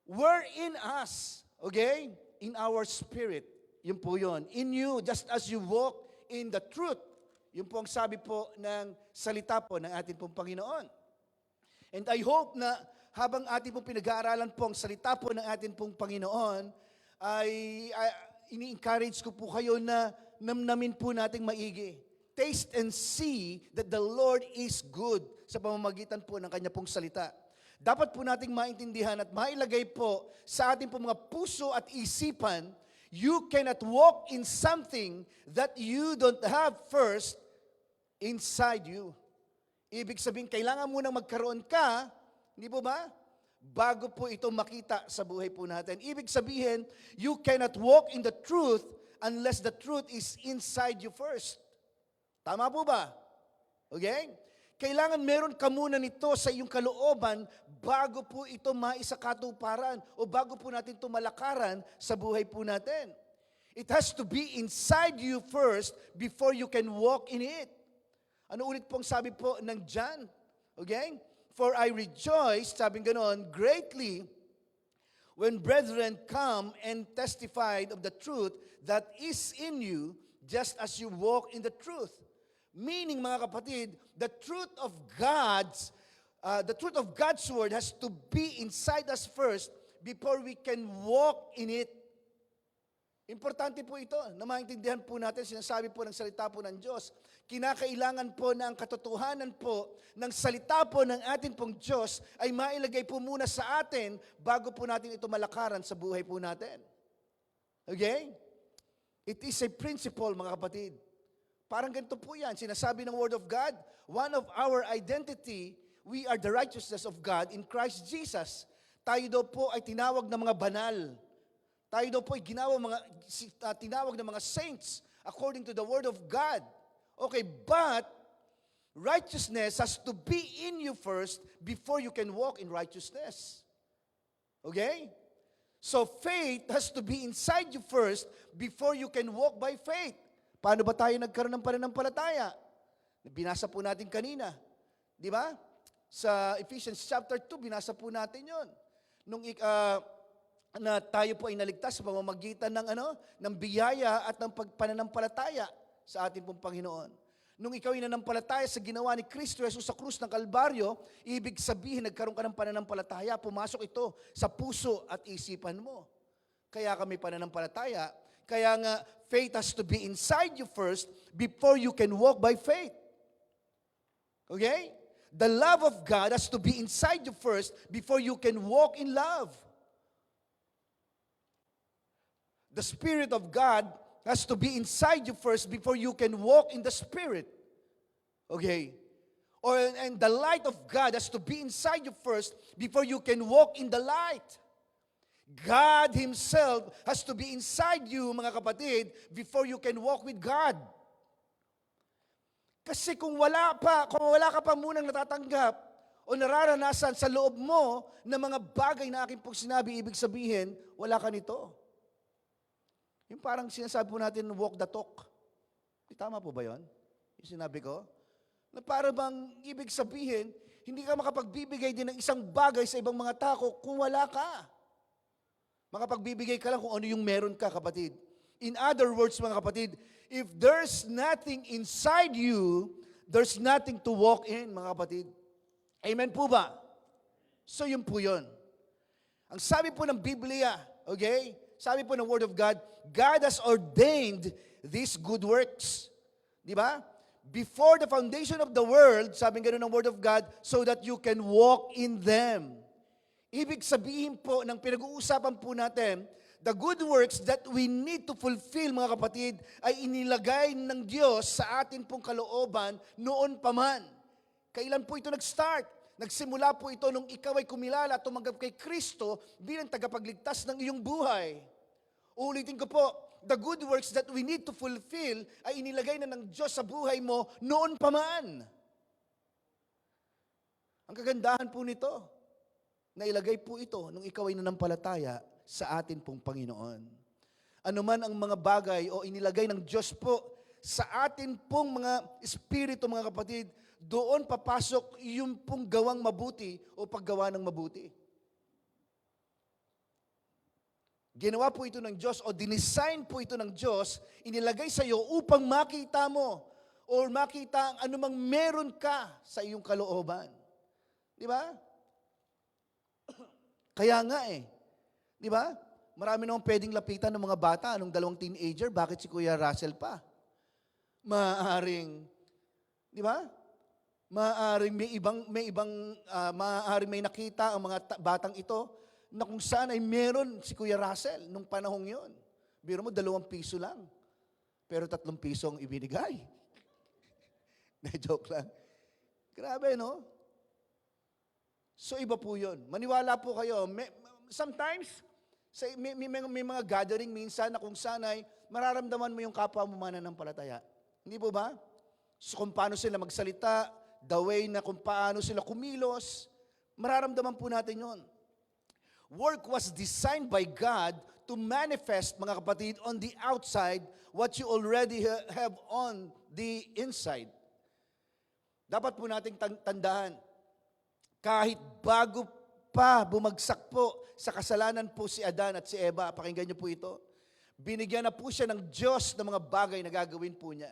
[SPEAKER 2] where in us, okay? In our spirit. Yun po yun. In you, just as you walk in the truth. Yun po ang sabi po ng salita po ng ating pong Panginoon. And I hope na habang ating pong pinag-aaralan po ang salita po ng ating pong Panginoon, ay ini-encourage ko po kayo na namnamin po nating maigi. Taste and see that the Lord is good sa pamamagitan po ng Kanya pong salita. Dapat po nating maintindihan at mailagay po sa ating pong mga puso at isipan, you cannot walk in something that you don't have first inside you. Ibig sabihin, kailangan munang magkaroon ka, hindi po ba? Bago po ito makita sa buhay po natin. Ibig sabihin, you cannot walk in the truth unless the truth is inside you first. Tama po ba? Okay? Kailangan meron ka muna nito sa iyong kalooban bago po ito maisakatuparan o bago po natin ito malakaran sa buhay po natin. It has to be inside you first before you can walk in it. Ano ulit pong sabi po ng John? Okay? For I rejoice, sabi ganon, greatly when brethren come and testified of the truth that is in you, just as you walk in the truth. Meaning, mga kapatid, the truth of God's word has to be inside us first before we can walk in it. Importante po ito na maintindihan po natin, sinasabi po ng salita po ng Diyos. Kinakailangan po na ang katotohanan po ng salita po ng atin pong Diyos ay mailagay po muna sa atin bago po natin ito malakaran sa buhay po natin. Okay? It is a principle, mga kapatid. Parang ganito po yan. Sinasabi ng Word of God, one of our identity, we are the righteousness of God in Christ Jesus. Tayo daw po ay tinawag na mga banal. Tayo daw po ay tinawag na mga saints according to the Word of God. Okay, but righteousness has to be in you first before you can walk in righteousness. Okay? So faith has to be inside you first before you can walk by faith. Paano ba tayo nagkaroon ng pananampalataya? Binasa po natin kanina. Di ba? Sa Ephesians chapter 2, binasa po natin yon. na tayo po ay naligtas sa pamamagitan ng ng biyaya at ng pananampalataya sa ating pong Panginoon. Nung ikaw ay nanampalataya sa ginawa ni Kristo Jesus sa krus ng Kalbaryo, ibig sabihin nagkaroon ka ng pananampalataya, pumasok ito sa puso at isipan mo. Kaya kami pananampalataya. Kaya nga, faith has to be inside you first before you can walk by faith. Okay? The love of God has to be inside you first before you can walk in love. The Spirit of God has to be inside you first before you can walk in the Spirit. Okay? And the light of God has to be inside you first before you can walk in the light. God Himself has to be inside you, mga kapatid, before you can walk with God. Kasi kung wala ka pa munang natatanggap o nararanasan sa loob mo ng mga bagay na aking pong sinabi, ibig sabihin, wala ka nito. Yung parang sinasabi po natin, walk the talk. Tama po ba yun? Yung sinabi ko? Na para bang ibig sabihin, hindi ka makapagbibigay din ng isang bagay sa ibang mga tao kung wala ka. Makapagbibigay ka lang kung ano yung meron ka, kapatid. In other words, mga kapatid, if there's nothing inside you, there's nothing to walk in, mga kapatid. Amen po ba? So yun po yun. Ang sabi po ng Biblia, okay? Sabi po ng Word of God, God has ordained these good works. Di ba? Before the foundation of the world, sabi nga ng Word of God, so that you can walk in them. Ibig sabihin po, ng pinag-uusapan po natin, the good works that we need to fulfill, mga kapatid, ay inilagay ng Diyos sa atin pong kalooban noon pa man. Kailan po ito nag-start? Nagsimula po ito nung ikaw ay kumilala at tumanggap kay Kristo bilang tagapagligtas ng iyong buhay. Ulitin ko po, the good works that we need to fulfill ay inilagay na ng Diyos sa buhay mo noon pa man. Ang kagandahan po nito, nailagay po ito nung ikaw ay nanampalataya sa atin pong Panginoon. Ano man ang mga bagay o inilagay ng Diyos po sa atin pong mga espiritu, mga kapatid, doon papasok yung pong gawang mabuti o paggawa ng mabuti. Ginawa po ito ng Diyos o dinesign po ito ng Diyos, inilagay sa iyo upang makita mo o makita ang anumang meron ka sa iyong kalooban. Di ba? Kaya nga di ba? Marami namang pwedeng lapitan ng mga bata, anong dalawang teenager, bakit si Kuya Russell pa? Maaaring, di ba? Maaaring maaaring may nakita ang mga batang ito na kung saan ay meron si Kuya Russell nung panahong yon. Biro mo, 2 piso lang. Pero 3 piso ang ibinigay. Na-joke lang. Grabe, no? So, iba po yun. Maniwala po kayo. Sometimes, may mga gathering minsan na kung saan ay mararamdaman mo yung kapwa mo mananampalataya. Hindi po ba? So, kung paano sila magsalita, the way na kung paano sila kumilos, mararamdaman po natin yon. Work was designed by God to manifest, mga kapatid, on the outside what you already have on the inside. Dapat po nating tandaan, kahit bago pa bumagsak po sa kasalanan po si Adan at si Eva, pakinggan niyo po ito, binigyan na po siya ng Diyos ng mga bagay na gagawin po niya.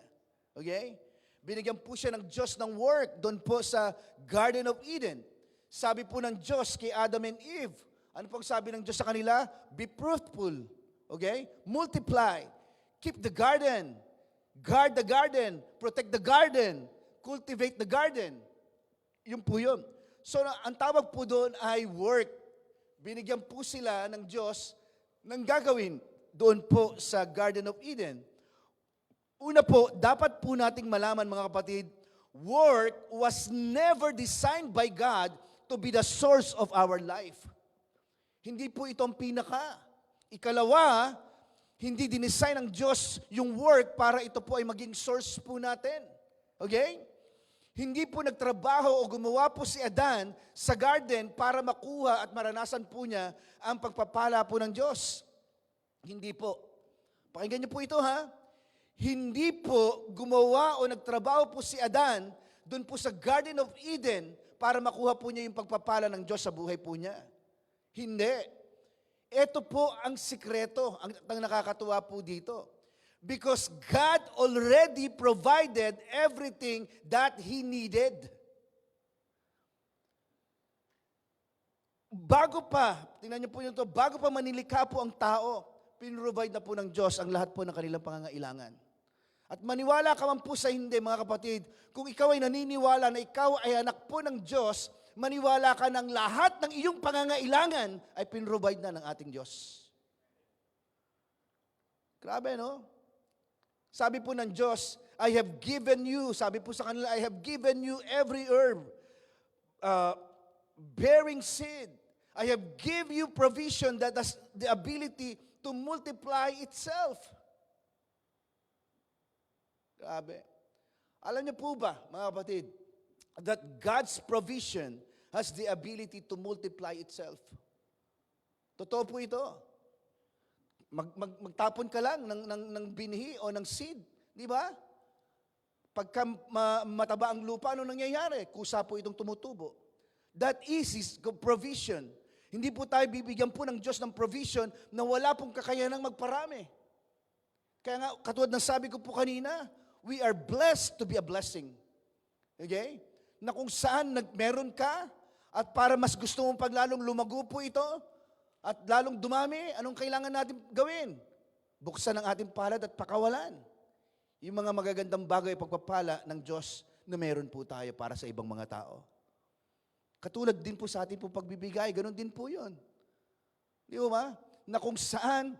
[SPEAKER 2] Okay? Binigyan po siya ng Diyos ng work doon po sa Garden of Eden. Sabi po ng Diyos kay Adam and Eve, ano pong sabi ng Diyos sa kanila? Be fruitful. Okay? Multiply. Keep the garden. Guard the garden. Protect the garden. Cultivate the garden. Yun po yun. So, ang tawag po doon ay work. Binigyan po sila ng Diyos ng gagawin doon po sa Garden of Eden. Una po, dapat po nating malaman, mga kapatid, work was never designed by God to be the source of our life. Hindi po ito ang pinaka. Ikalawa, hindi dinesign ng Diyos yung work para ito po ay maging source po natin. Okay? Hindi po nagtrabaho o gumawa po si Adan sa garden para makuha at maranasan po niya ang pagpapala po ng Diyos. Hindi po. Pakinggan niyo po ito, ha? Hindi po gumawa o nagtrabaho po si Adan doon po sa Garden of Eden para makuha po niya yung pagpapala ng Diyos sa buhay po niya. Hindi. Ito po ang sikreto, ang nakakatuwa po dito. Because God already provided everything that He needed. Tingnan niyo po yun to, bago pa manilikha po ang tao, pinrovide na po ng Diyos ang lahat po ng kanilang pangangailangan. At maniwala ka man po sa hindi, mga kapatid, kung ikaw ay naniniwala na ikaw ay anak po ng Diyos, maniwala ka ng lahat ng iyong pangangailangan ay pinrovide na ng ating Diyos. Grabe, no? Sabi po ng Diyos, I have given you, sabi po sa kanila, I have given you every herb, bearing seed. I have give you provision that has the ability to multiply itself. Grabe. Alam niyo po ba, mga kapatid, that God's provision has the ability to multiply itself. Totoo po ito. Magtapon ka lang ng binhi o ng seed, di ba? Pagka mataba ang lupa, ano nangyayari? Kusa po itong tumutubo. That is His provision. Hindi po tayo bibigyan po ng Diyos ng provision na wala pong kakayanang magparami. Kaya nga, katulad ng sabi ko po kanina, we are blessed to be a blessing. Okay? Na kung saan meron ka, at para mas gusto mong paglalong lumago po ito, at lalong dumami, anong kailangan natin gawin? Buksan ang ating palad at pakawalan. Yung mga magagandang bagay pagpapala ng Diyos na meron po tayo para sa ibang mga tao. Katulad din po sa ating po pagbibigay, ganun din po yun. Di ba? Na kung saan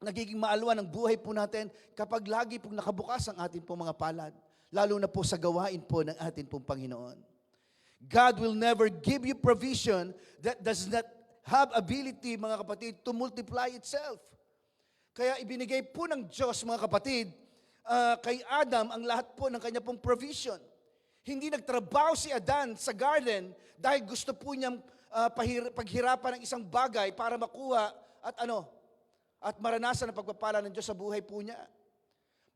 [SPEAKER 2] nagiging maalwan ang buhay po natin kapag lagi pong nakabukas ang ating po mga palad, lalo na po sa gawain po ng ating pong Panginoon. God will never give you provision that does not have ability, mga kapatid, to multiply itself. Kaya ibinigay po ng Diyos, mga kapatid, kay Adam ang lahat po ng kanya pong provision. Hindi nagtrabaho si Adan sa garden dahil gusto po niyang paghirapan ng isang bagay para makuha at maranasan ang pagpapala ng Diyos sa buhay po niya.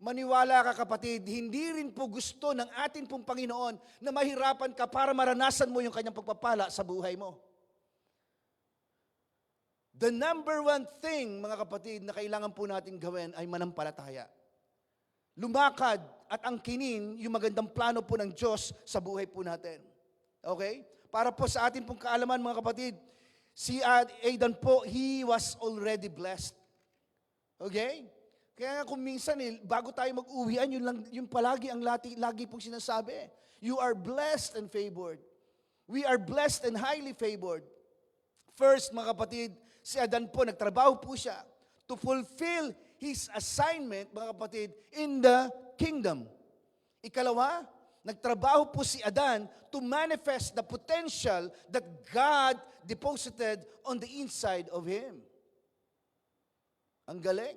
[SPEAKER 2] Maniwala ka, kapatid, hindi rin po gusto ng atin pong Panginoon na mahirapan ka para maranasan mo yung kanyang pagpapala sa buhay mo. The number one thing, mga kapatid, na kailangan po natin gawin ay manampalataya. Lumakad at angkinin yung magandang plano po ng Diyos sa buhay po natin. Okay? Para po sa atin pong kaalaman, mga kapatid, si Adan po, he was already blessed. Okay? Kaya kung minsan, bago tayo mag-uwian, yun palagi ang lagi pong sinasabi. You are blessed and favored. We are blessed and highly favored. First, mga kapatid, si Adan po, nagtrabaho po siya to fulfill his assignment, mga kapatid, in the kingdom. Ikalawa, nagtrabaho po si Adan to manifest the potential that God deposited on the inside of him. Ang galing.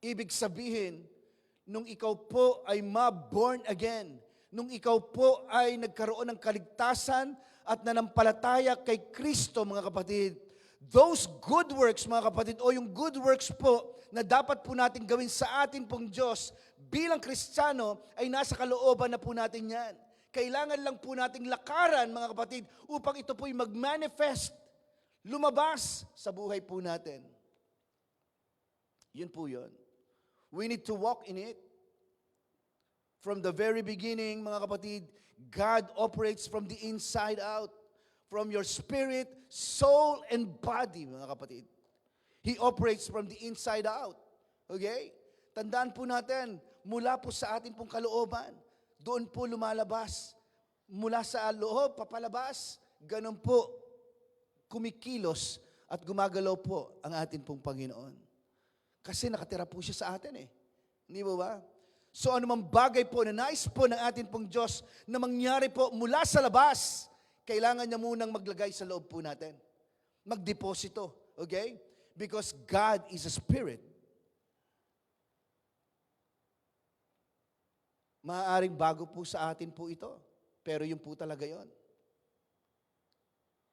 [SPEAKER 2] Ibig sabihin, nung ikaw po ay ma-born again, nung ikaw po ay nagkaroon ng kaligtasan at nanampalataya kay Kristo, mga kapatid, those good works, mga kapatid, o yung good works po na dapat po natin gawin sa atin pong Diyos bilang Kristiyano ay nasa kalooban na po natin yan. Kailangan lang po nating lakaran, mga kapatid, upang ito po'y mag-manifest, lumabas sa buhay po natin. Yun po yun. We need to walk in it. From the very beginning, mga kapatid, God operates from the inside out. From your spirit, soul, and body, mga kapatid. He operates from the inside out. Okay? Tandaan po natin, mula po sa ating pong kalooban, doon po lumalabas. Mula sa loob, papalabas, ganun po, kumikilos at gumagalaw po ang ating pong Panginoon. Kasi nakatira po siya sa atin eh. Hindi ba? So anumang bagay po na nais po ng atin pong Diyos na mangyari po mula sa labas, kailangan niya munang maglagay sa loob po natin. Magdeposito. Okay? Because God is a spirit. Maaaring bago po sa atin po ito. Pero yun po talaga yon.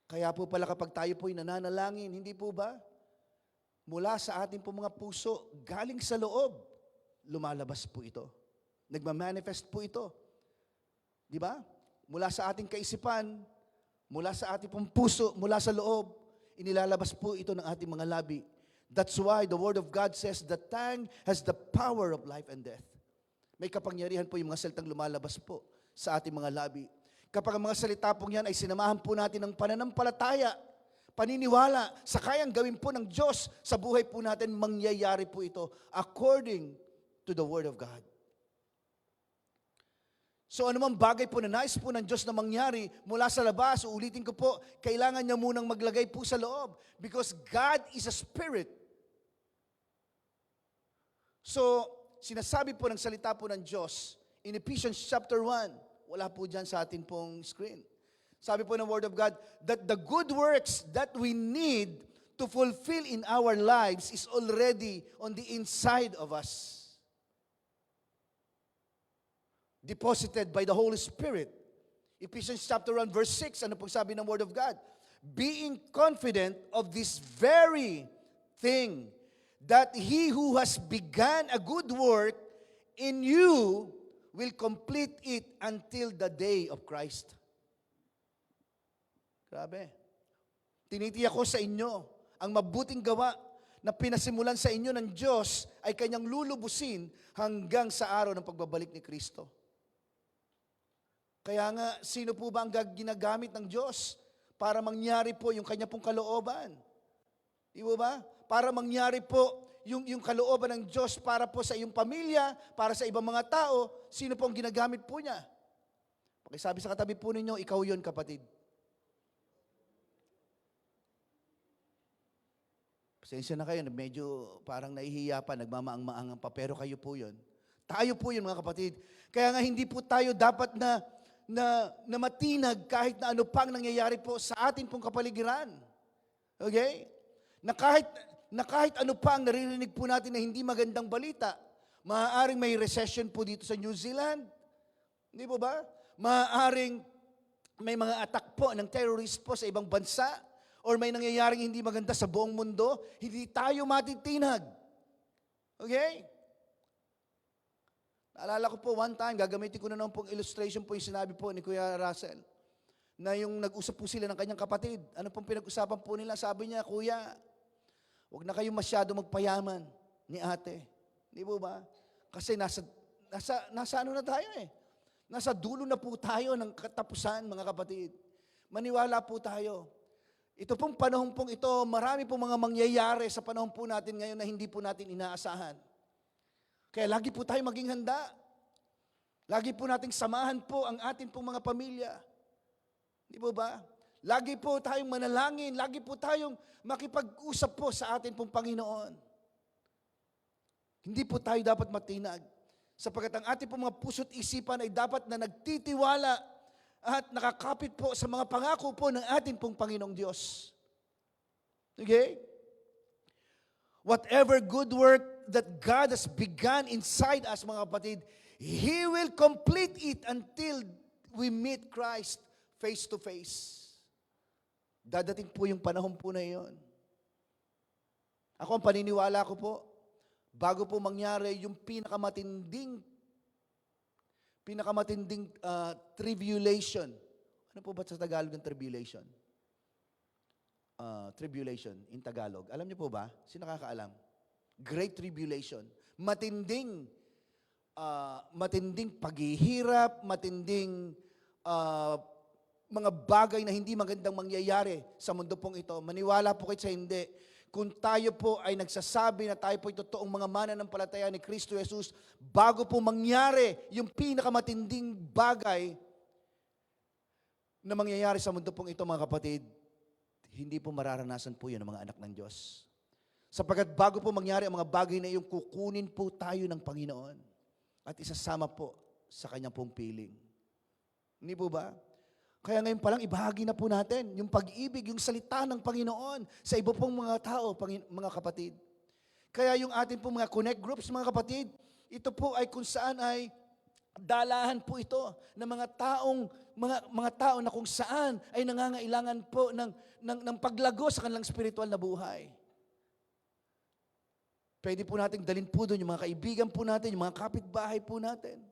[SPEAKER 2] Kaya po pala kapag tayo po'y nananalangin, hindi po ba? Mula sa ating po mga puso, galing sa loob, lumalabas po ito. Nagmamanifest po ito. Di ba? Mula sa ating kaisipan, mula sa ating pong puso, mula sa loob, inilalabas po ito ng ating mga labi. That's why the Word of God says the tongue has the power of life and death. May kapangyarihan po yung mga salitang lumalabas po sa ating mga labi. Kapag ang mga salita pong yan ay sinamahan po natin ng pananampalataya, paniniwala sa kayang gawin po ng Diyos sa buhay po natin, mangyayari po ito according to the Word of God. So anumang bagay po na nais po ng Diyos na mangyari mula sa labas, uulitin ko po, kailangan niya munang maglagay po sa loob. Because God is a spirit. So, sinasabi po ng salita po ng Diyos, in Ephesians chapter 1, wala po dyan sa atin pong screen. Sabi po ng Word of God, that the good works that we need to fulfill in our lives is already on the inside of us. Deposited by the Holy Spirit. Ephesians chapter 1 verse 6, ano pong sabi ng Word of God? Being confident of this very thing, that He who has begun a good work in you will complete it until the day of Christ. Grabe. Tinitiyak ko sa inyo, ang mabuting gawa na pinasimulan sa inyo ng Diyos ay Kanyang lulubusin hanggang sa araw ng pagbabalik ni Kristo. Kaya nga, sino po ba ang ginagamit ng Diyos para mangyari po yung Kanya pong kalooban? Di ba? Para mangyari po yung kalooban ng Diyos para po sa iyong pamilya, para sa ibang mga tao, sino po ang ginagamit po niya? Pakisabi sa katabi po ninyo, ikaw yun, kapatid. Pasensya na kayo, medyo parang nahihiya pa, nagmamaang-maangang pa, pero kayo po yun. Tayo po yun, mga kapatid. Kaya nga hindi po tayo dapat na matinag kahit na ano pang nangyayari po sa atin pong kapaligiran. Okay? Na kahit ano pang naririnig po natin na hindi magandang balita, maaaring may recession po dito sa New Zealand. Hindi po ba? Maaaring may mga attack po ng terrorist po sa ibang bansa, or may nangyayaring hindi maganda sa buong mundo, hindi tayo matitinag. Okay? Naalala ko po one time, gagamitin ko na naman pong illustration po yung sinabi po ni Kuya Russell, na yung nag-usap po sila ng kanyang kapatid. Ano pong pinag-usapan po nila? Sabi niya, Kuya, huwag na kayong masyado magpayaman ni ate. Di po ba? Kasi nasa ano na tayo eh. Nasa dulo na po tayo ng katapusan, mga kapatid. Maniwala po tayo. Ito pong panahon pong ito, marami pong mga mangyayari sa panahon po natin ngayon na hindi po natin inaasahan. Kaya lagi po tayo maging handa. Lagi po nating samahan po ang ating pong mga pamilya. Di po ba? Lagi po tayong manalangin. Lagi po tayong makipag-usap po sa ating pong Panginoon. Hindi po tayo dapat matinag. Sapagkat ang ating pong mga puso't isipan ay dapat na nagtitiwala at nakakapit po sa mga pangako po ng ating pong Panginoong Diyos. Okay? Whatever good work that God has begun inside us, mga kapatid, He will complete it until we meet Christ face to face. Dadating po yung panahon po na iyon. Ako, ang paniniwala ko po, bago po mangyari yung pinakamatinding tribulation. Ano po ba sa Tagalog ng tribulation? Tribulation in Tagalog. Alam niyo po ba? Sino nakakaalam? Great tribulation. Matinding paghihirap, matinding mga bagay na hindi magandang mangyayari sa mundo pong ito. Maniwala po kayo sa hindi. Kung tayo po ay nagsasabi na tayo po ay totoong mga mananampalataya ni Kristo Jesus, bago po mangyari yung pinakamatinding bagay na mangyayari sa mundo pong ito, mga kapatid, hindi po mararanasan po yun ng mga anak ng Diyos. Sapagkat bago po mangyari ang mga bagay na iyon, kukunin po tayo ng Panginoon at isasama po sa Kanyang pong piling. Hindi po ba? Kaya ngayon palang ibahagi na po natin yung pag-ibig, yung salita ng Panginoon sa iba pong mga tao, mga kapatid. Kaya yung ating pong mga connect groups, mga kapatid, ito po ay kung saan ay dalahan po ito ng mga tao na kung saan ay nangangailangan po ng paglago sa kanilang spiritual na buhay. Pwede po nating dalhin po doon yung mga kaibigan po natin, yung mga kapitbahay po natin.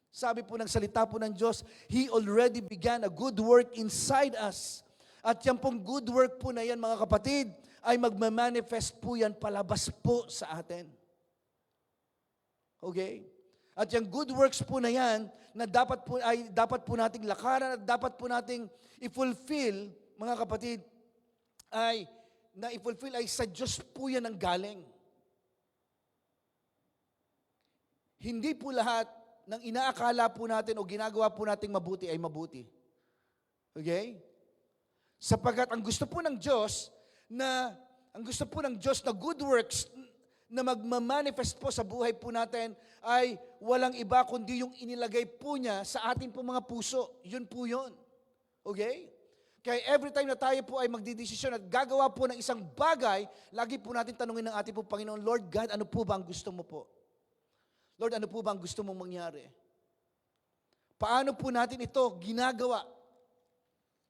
[SPEAKER 2] Sabi po ng salita po ng Diyos, He already began a good work inside us. At yan pong good work po na yan, mga kapatid, ay magmamanifest po yan palabas po sa atin. Okay? At yung good works po na yan, na dapat po nating lakaran at dapat po nating i-fulfill, mga kapatid, ay sa Diyos po yan ang galing. Hindi po lahat ng inaakala po natin o ginagawa po nating mabuti ay mabuti. Okay? Sapagkat ang gusto po ng Diyos na good works na magmamanifest po sa buhay po natin ay walang iba kundi yung inilagay po niya sa ating po mga puso. Yun po yun. Okay? Kaya every time na tayo po ay magdidesisyon at gagawa po ng isang bagay, lagi po natin tanungin ng ating po Panginoon, Lord God, ano po ba ang gusto mo po? Lord, ano po ba ang gusto mong mangyari? Paano po natin ito ginagawa?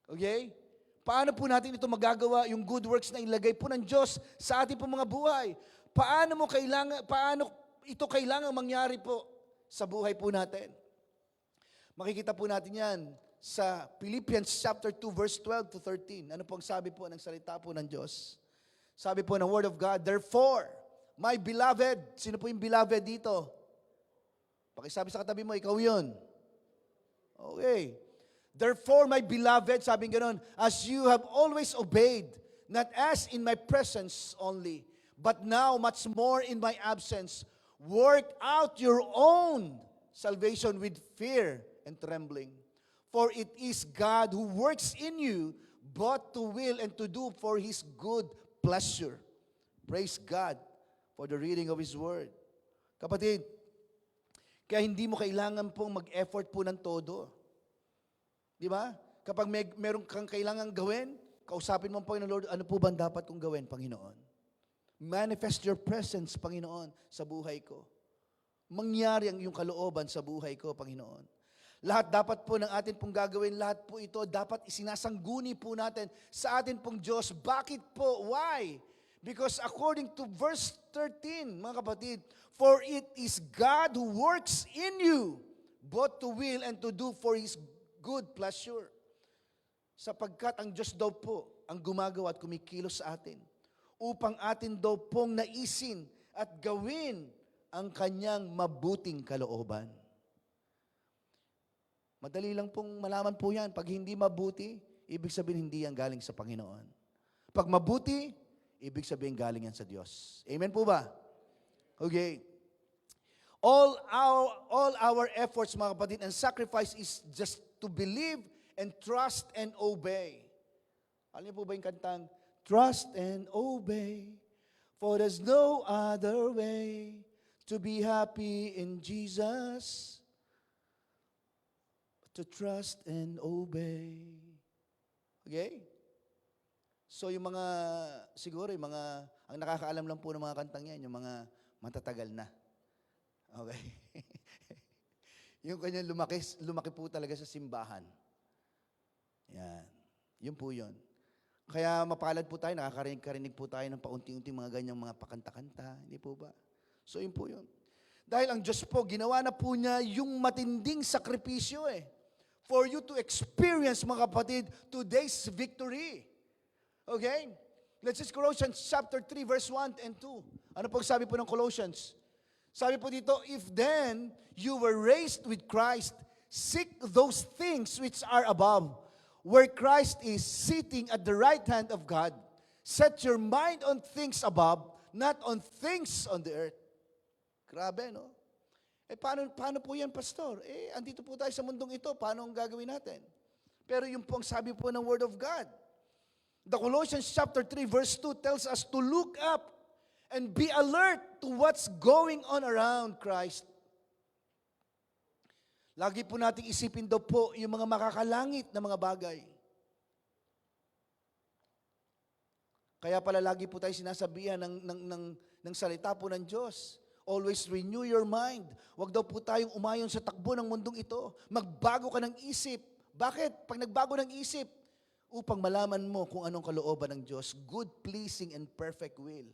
[SPEAKER 2] Okay? Paano po natin ito magagawa, yung good works na ilagay po ng Diyos sa ating po mga buhay? Paano ito kailangan mangyari po sa buhay po natin? Makikita po natin yan sa Philippians chapter 2 verse 12 to 13. Ano pong sabi po ng salita po ng Diyos? Sabi po ng Word of God, therefore, my beloved, sino po yung beloved dito? Pakisabi sa katabi mo, ikaw yun. Okay. Therefore, my beloved, sabi gano'n, as you have always obeyed, not as in my presence only, but now much more in my absence, work out your own salvation with fear and trembling. For it is God who works in you, both to will and to do for His good pleasure. Praise God for the reading of His Word. Kapatid, kaya hindi mo kailangan pong mag-effort po ng todo. Di ba? Kapag meron kang kailangan gawin, kausapin mo ang Panginoon, Lord, ano po ba dapat kong gawin, Panginoon? Manifest your presence, Panginoon, sa buhay ko. Mangyari ang iyong kalooban sa buhay ko, Panginoon. Lahat dapat po ng atin pong gagawin, lahat po ito dapat isinasangguni po natin sa atin pong Diyos. Bakit po? Why? Because according to verse 13, mga kapatid, for it is God who works in you, both to will and to do for His good pleasure. Sapagkat ang Diyos daw po ang gumagawa at kumikilos sa atin upang atin daw pong naisin at gawin ang kanyang mabuting kalooban. Madali lang pong malaman po yan. Pag hindi mabuti, ibig sabihin hindi yan galing sa Panginoon. Pag mabuti, ibig sabihin galing yan sa Diyos. Amen po ba? Okay. All our efforts, mga kapatid, and sacrifice is just to believe and trust and obey. Alam niyo po ba yung kantang, trust and obey, for there's no other way to be happy in Jesus, to trust and obey. Okay? So yung mga, siguro yung mga, ang nakakaalam lang po ng mga kantang yan, yung mga matatagal na. Okay? Yung kanya lumaki po talaga sa simbahan. Yan. Yun po yun. Kaya mapalad po tayo, nakakarinig po tayo ng paunti-unti mga ganyang mga pakanta-kanta. Hindi po ba? So yun po yun. Dahil ang Diyos po, ginawa na po niya yung matinding sakripisyo for you to experience, mga kapatid, today's victory. Okay? Let's just Colossians chapter 3 verse 1 and 2. Ano pong sabi po ng Colossians? Sabi po dito, if then you were raised with Christ, seek those things which are above, where Christ is sitting at the right hand of God. Set your mind on things above, not on things on the earth. Grabe, no? Paano po yan, Pastor? Andito po tayo sa mundong ito, paano ang gagawin natin? Pero yung po ang sabi po ng Word of God. The Colossians chapter 3 verse 2 tells us to look up and be alert to what's going on around Christ. Lagi po nating isipin daw po yung mga makakalangit na mga bagay. Kaya pala lagi po tayo sinasabihan ng salita po ng Diyos. Always renew your mind. Huwag daw po tayong umayon sa takbo ng mundong ito. Magbago ka ng isip. Bakit? Pag nagbago ng isip, upang malaman mo kung anong kalooban ng Diyos, good, pleasing, and perfect will.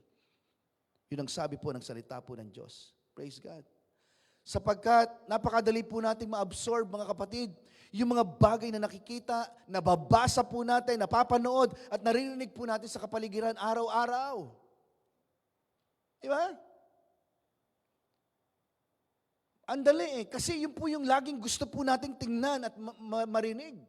[SPEAKER 2] Yun ang sabi po ng salita po ng Diyos. Praise God. Sapagkat napakadali po nating ma-absorb, mga kapatid, yung mga bagay na nakikita, nababasa po natin, napapanood, at naririnig po natin sa kapaligiran araw-araw. Di ba? Andali kasi yun po yung laging gusto po nating tingnan at marinig.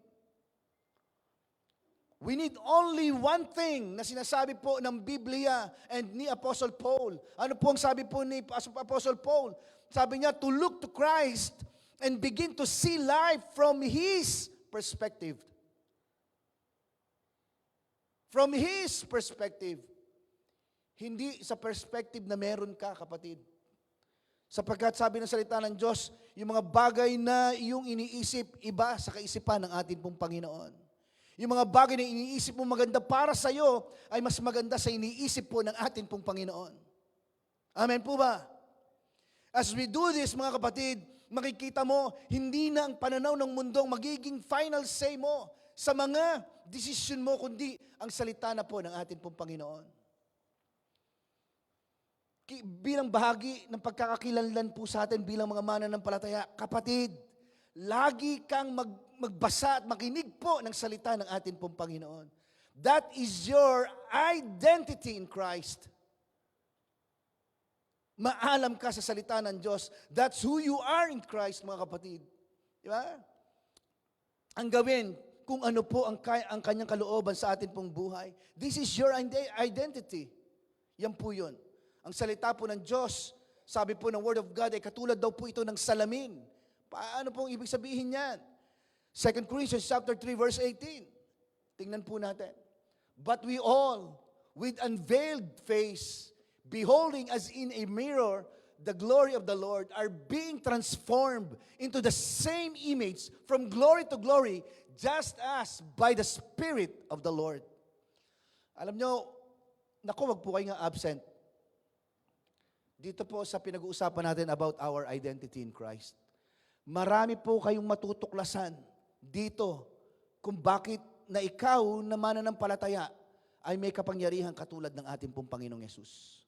[SPEAKER 2] We need only one thing na sinasabi po ng Biblia and ni Apostle Paul. Ano po ang sabi po ni Apostle Paul? Sabi niya, to look to Christ and begin to see life from His perspective. From His perspective. Hindi sa perspective na meron ka, kapatid. Sapagkat sabi ng salita ng Diyos, yung mga bagay na iyong iniisip, iba sa kaisipan ng ating pong Panginoon. Yung mga bagay na iniisip mo maganda para sa iyo, ay mas maganda sa iniisip po ng ating pong Panginoon. Amen po ba? As we do this, mga kapatid, makikita mo, hindi na ang pananaw ng mundong magiging final say mo sa mga desisyon mo, kundi ang salita na po ng ating pong Panginoon. Bilang bahagi ng pagkakakilanlan po sa atin bilang mga mananampalataya, kapatid, lagi kang magbasa at makinig po ng salita ng ating pong Panginoon. That is your identity in Christ. Maalam ka sa salita ng Diyos. That's who you are in Christ, mga kapatid. Di ba? Ang gawin, kung ano po ang kanyang kalooban sa ating pong buhay. This is your identity. Yan po yun. Ang salita po ng Diyos, sabi po ng Word of God, ay katulad daw po ito ng salamin. Paano pong ibig sabihin yan? 2 Corinthians chapter 3, verse 18. Tingnan po natin. But we all, with unveiled face, beholding as in a mirror the glory of the Lord, are being transformed into the same image from glory to glory, just as by the Spirit of the Lord. Alam nyo, naku, wag po kayo nga absent. Dito po sa pinag-uusapan natin about our identity in Christ. Marami po kayong matutuklasan dito kung bakit na ikaw na mananampalataya ay may kapangyarihan katulad ng ating pong Panginoong Yesus.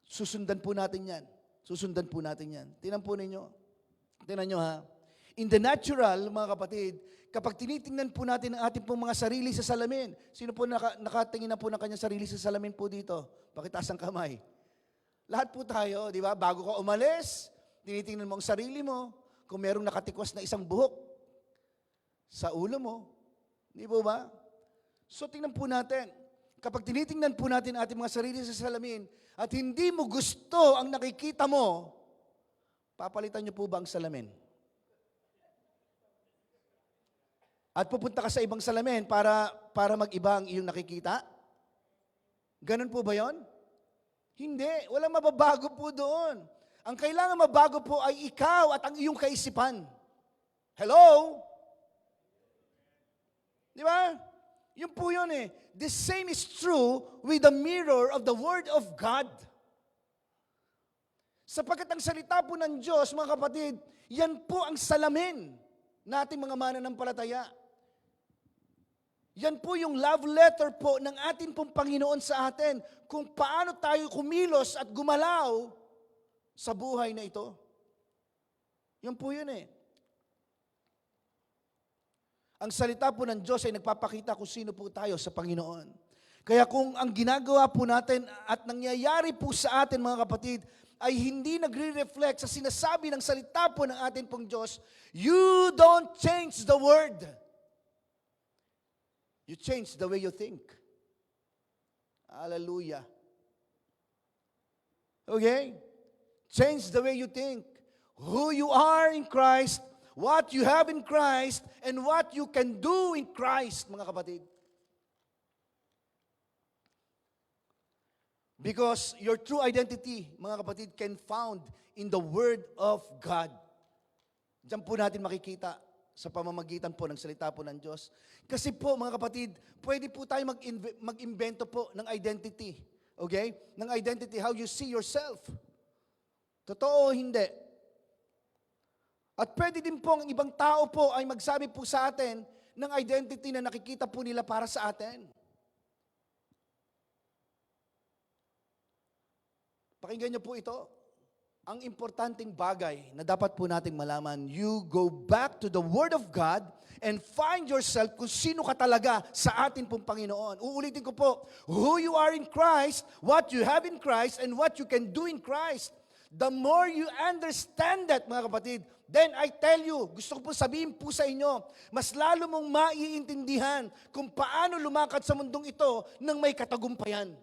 [SPEAKER 2] Susundan po natin yan. Susundan po natin yan. Tingnan po ninyo. Tingnan nyo ha. In the natural, mga kapatid, kapag tinitingnan po natin ang ating pong mga sarili sa salamin, sino po nakatingin na po ng kanyang sarili sa salamin po dito? Pakitaas ang kamay. Lahat po tayo, di ba? Bago ka umalis, tinitingnan mo ang sarili mo, kung merong nakatikwas na isang buhok sa ulo mo. Di po ba? So tingnan po natin, kapag tinitingnan po natin ating mga sarili sa salamin, at hindi mo gusto ang nakikita mo, papalitan niyo po ba ang salamin? At pupunta ka sa ibang salamin para mag-iba ang iyong nakikita? Ganun po ba yon? Hindi. Walang mababago po doon. Ang kailangan mabago po ay ikaw at ang iyong kaisipan. Hello? Di ba? Yun po yun eh. The same is true with the mirror of the Word of God. Sapagkat ang salita po ng Diyos, mga kapatid, yan po ang salamin nating mga mananampalataya. Yan po yung love letter po ng ating pong Panginoon sa atin kung paano tayo kumilos at gumalaw sa buhay na ito. Yan po yun eh. Ang salita po ng Diyos ay nagpapakita kung sino po tayo sa Panginoon. Kaya kung ang ginagawa po natin at nangyayari po sa atin, mga kapatid, ay hindi nagre-reflect sa sinasabi ng salita po ng ating pong Diyos, you don't change the word. You change the way you think. Hallelujah. Okay? Change the way you think. Who you are in Christ, what you have in Christ, and what you can do in Christ, mga kapatid. Because your true identity, mga kapatid, can found in the Word of God. Diyan po natin makikita sa pamamagitan po ng salita po ng Diyos. Kasi po, mga kapatid, pwede po tayo mag-invento po ng identity. Okay? Ng identity, how you see yourself. Totoo o hindi? At pwede din po ang ibang tao po ay magsabi po sa atin ng identity na nakikita po nila para sa atin. Pakinggan niyo po ito. ang importanteng bagay na dapat po nating malaman, you go back to the Word of God and find yourself kung sino ka talaga sa atin pong Panginoon. Uulitin ko po, who you are in Christ, what you have in Christ, and what you can do in Christ. The more you understand that, mga kapatid, then I tell you, gusto ko po sabihin po sa inyo, mas lalo mong maiintindihan kung paano lumakad sa mundong ito nang may katagumpayan.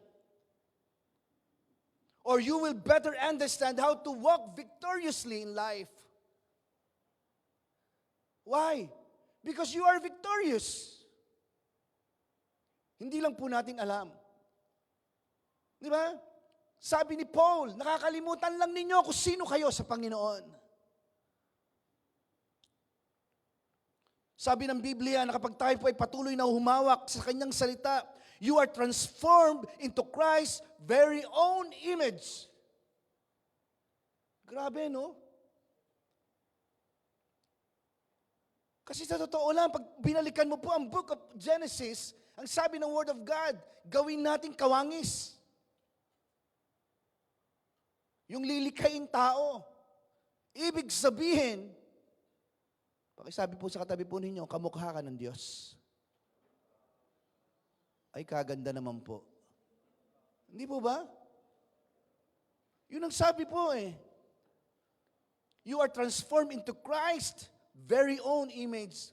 [SPEAKER 2] Or you will better understand how to walk victoriously in life. Why? Because you are victorious. Hindi lang po natin alam. Di ba? Sabi ni Paul, nakakalimutan lang ninyo kung sino kayo sa Panginoon. Sabi ng Biblia na kapag tayo po ay patuloy na humawak sa kanyang salita, you are transformed into Christ's very own image. Grabe, no? Kasi sa totoo lang, pag binalikan mo po ang book of Genesis, ang sabi ng Word of God, gawin natin kawangis. Yung lilikhaing tao. Ibig sabihin, pakisabi po sa katabi po ninyo, kamukha ka ng Diyos. Ay, kaganda naman po. Hindi po ba? Yun ang sabi po eh. You are transformed into Christ's very own image.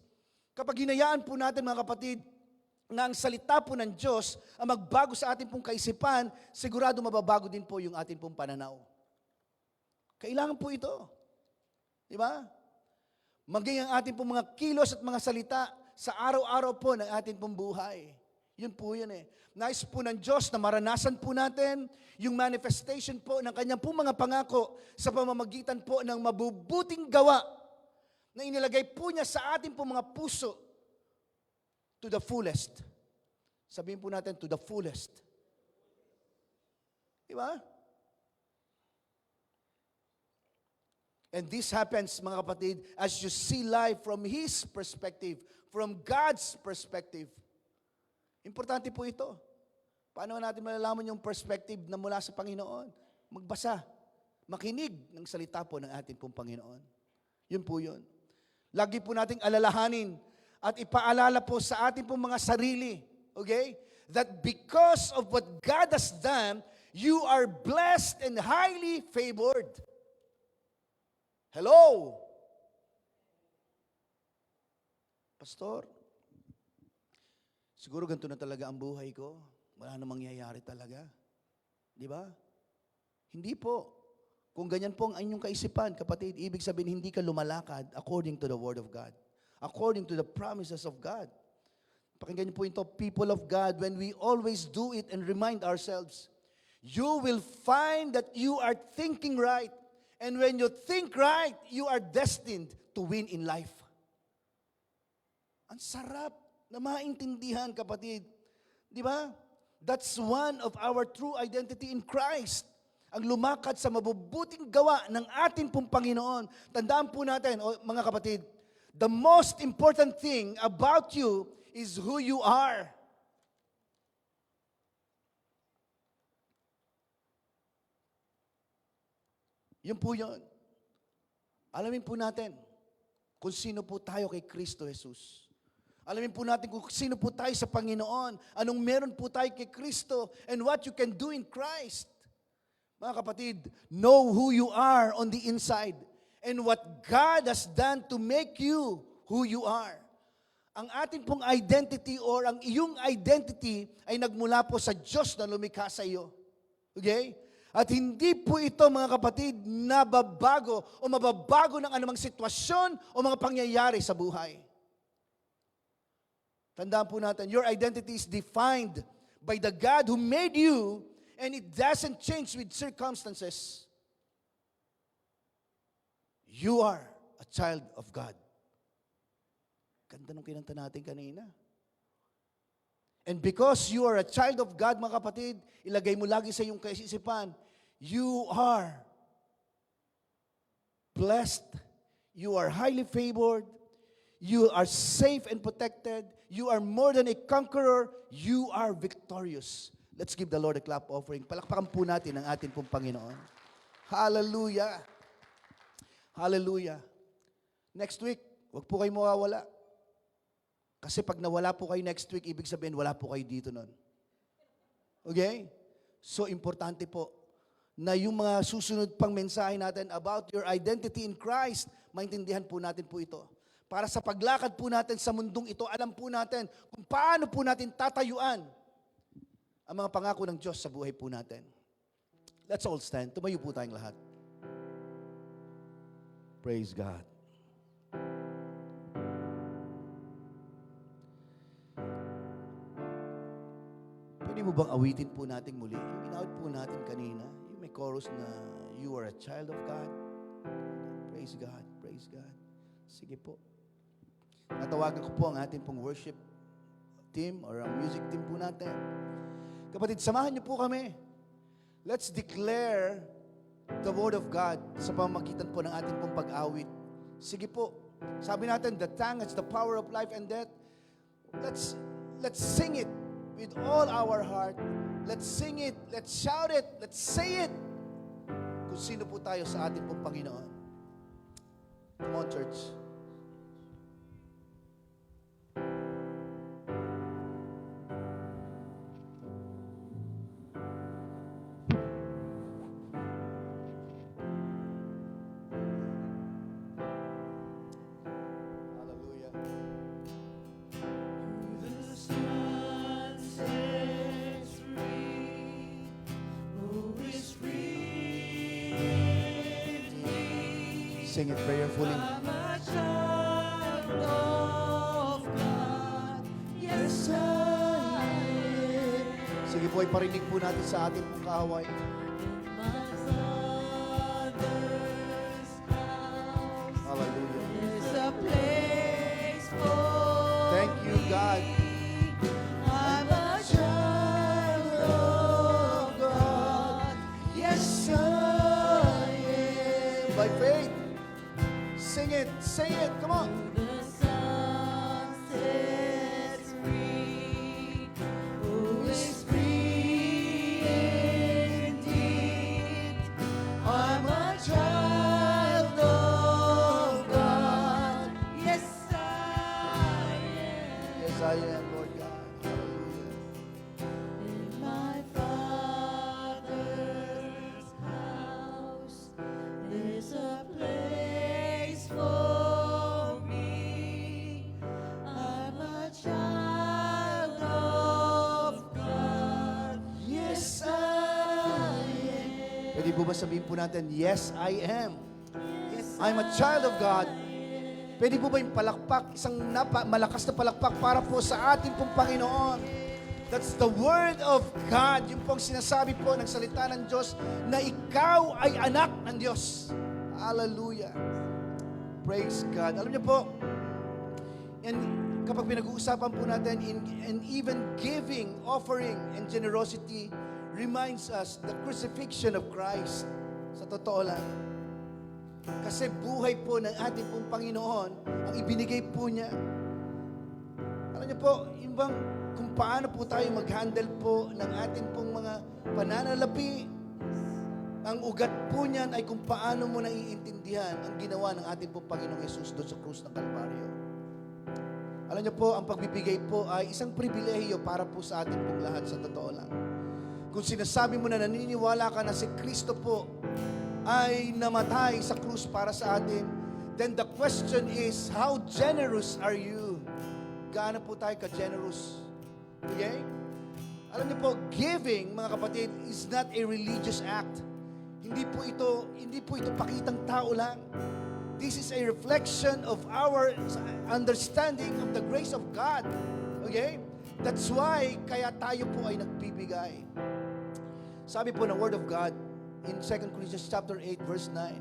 [SPEAKER 2] Kapag hinayaan po natin mga kapatid, na ang salita po ng Diyos ang magbago sa ating pong kaisipan, sigurado mababago din po yung ating pong pananaw. Kailangan po ito. Di ba? Maging ang ating pong mga kilos at mga salita sa araw-araw po ng ating pong buhay. Yun po yun eh. Nais po ng Diyos na maranasan po natin yung manifestation po ng kanyang po mga pangako sa pamamagitan po ng mabubuting gawa na inilagay po niya sa ating po mga puso to the fullest. Sabihin po natin, to the fullest. Diba? And this happens, mga kapatid, as you see life from His perspective, from God's perspective. Importante po ito. Paano natin malalaman yung perspective na mula sa Panginoon? Magbasa, makinig ng salita po ng ating pong Panginoon. Yun po yun. Lagi po nating alalahanin at ipaalala po sa ating pong mga sarili, okay? That because of what God has done, you are blessed and highly favored. Hello? Pastor, siguro ganito na talaga ang buhay ko. Wala na mangyayari talaga. Di ba? Hindi po. Kung ganyan po ang inyong kaisipan, kapatid, ibig sabihin hindi ka lumalakad according to the Word of God. According to the promises of God. Pakinggan niyo po ito, people of God, when we always do it and remind ourselves, you will find that you are thinking right. And when you think right, you are destined to win in life. Ang sarap na maintindihan, kapatid. Di ba? That's one of our true identity in Christ. Ang lumakad sa mabubuting gawa ng ating pong Panginoon. Tandaan po natin, mga kapatid, the most important thing about you is who you are. Yun po yun. Alamin po natin kung sino po tayo kay Kristo Jesus. Alamin po natin kung sino po tayo sa Panginoon, anong meron po tayo kay Kristo, and what you can do in Christ. Mga kapatid, know who you are on the inside, and what God has done to make you who you are. Ang ating pong identity or ang iyong identity ay nagmula po sa Diyos na lumikha sa iyo. Okay? At hindi po ito, mga kapatid, nababago o mababago ng anumang sitwasyon o mga pangyayari sa buhay. Tandaan po natin, your identity is defined by the God who made you, and it doesn't change with circumstances. You are a child of God. Ganda nung kinanta natin kanina. And because you are a child of God, mga kapatid, ilagay mo lagi sa iyong kaisipan, you are blessed, you are highly favored, you are safe and protected, you are more than a conqueror, you are victorious. Let's give the Lord a clap offering. Palakpakan po natin ang ating pong Panginoon. Hallelujah. Hallelujah. Next week, wag po kayo mawawala. Kasi pag nawala po kayo next week, ibig sabihin wala po kayo dito nun. Okay? So, importante po na yung mga susunod pang mensahe natin about your identity in Christ, maintindihan po natin po ito. Para sa paglakad po natin sa mundong ito, alam po natin kung paano po natin tatayuan ang mga pangako ng Diyos sa buhay po natin. Let's all stand. Tumayo po tayong lahat. Praise God. Pwede mo bang awitin po natin muli? Yung inawit po natin kanina, yung may chorus na, you are a child of God. Praise God, praise God. Sige po. Natawagan ko po ang ating pong worship team or ang music team po natin. Kapatid, samahan niyo po kami. Let's declare the Word of God sa pamamagitan po ng ating pong pag-awit. Sige po. Sabi natin, the tongue has the power of life and death. Let's sing it with all our heart. Let's sing it. Let's shout it. Let's say it. Kung sino po tayo sa ating pong Panginoon. Come on, church. Hallelujah.
[SPEAKER 1] The sun sets free, who is free indeed.
[SPEAKER 2] Sing it prayerfully.
[SPEAKER 1] I'm a child of God, yes I am.
[SPEAKER 2] Sige po, iparinig po natin sa ating pong kaaway.
[SPEAKER 1] In my Father's house,
[SPEAKER 2] Hallelujah.
[SPEAKER 1] there's a place for
[SPEAKER 2] Thank you, God.
[SPEAKER 1] me. I'm a child of God, yes I am.
[SPEAKER 2] By faith. Sing it. Say it. Come on.
[SPEAKER 1] The sun sets free, who is free indeed. I'm a child of God, yes I am.
[SPEAKER 2] Yes, I am, Lord God. Hallelujah.
[SPEAKER 1] In my Father's house, there's a place for me. I'm a child of God, yes I am.
[SPEAKER 2] Pwede po ba sabihin po natin, yes, I am.
[SPEAKER 1] Yes,
[SPEAKER 2] I'm a child of God. Pwede po ba yung palakpak, isang malakas na palakpak para po sa ating pong Panginoon? That's the Word of God. Yung pong sinasabi po ng salita ng Diyos na ikaw ay anak ng Diyos. Hallelujah. Praise God. Alam niyo po, and kapag pinag-uusapan po natin and even giving, offering, and generosity reminds us the crucifixion of Christ. Sa totoo lang. Kasi buhay po ng ating pong Panginoon ang ibinigay po niya. Alam niyo po, yung bang kung paano po tayo mag-handle po ng ating pong mga pananalapi, ang ugat po niyan ay kung paano mo naiintindihan ang ginawa ng ating pong Panginoong Yesus doon sa krus ng Kalbaryo. Alam niyo po, ang pagbibigay po ay isang pribilehiyo para po sa ating pong lahat sa totoo lang. Kung sinasabi mo na naniniwala ka na si Kristo po ay namatay sa krus para sa atin, then the question is, how generous are you? Gaano po tayo ka-generous? Okay? Alam niyo po, giving, mga kapatid, is not a religious act. Hindi po ito pakitang tao lang. This is a reflection of our understanding of the grace of God. Okay? That's why, kaya tayo po ay nagbibigay. Sabi po ng Word of God, in 2 Corinthians chapter 8, verse 9,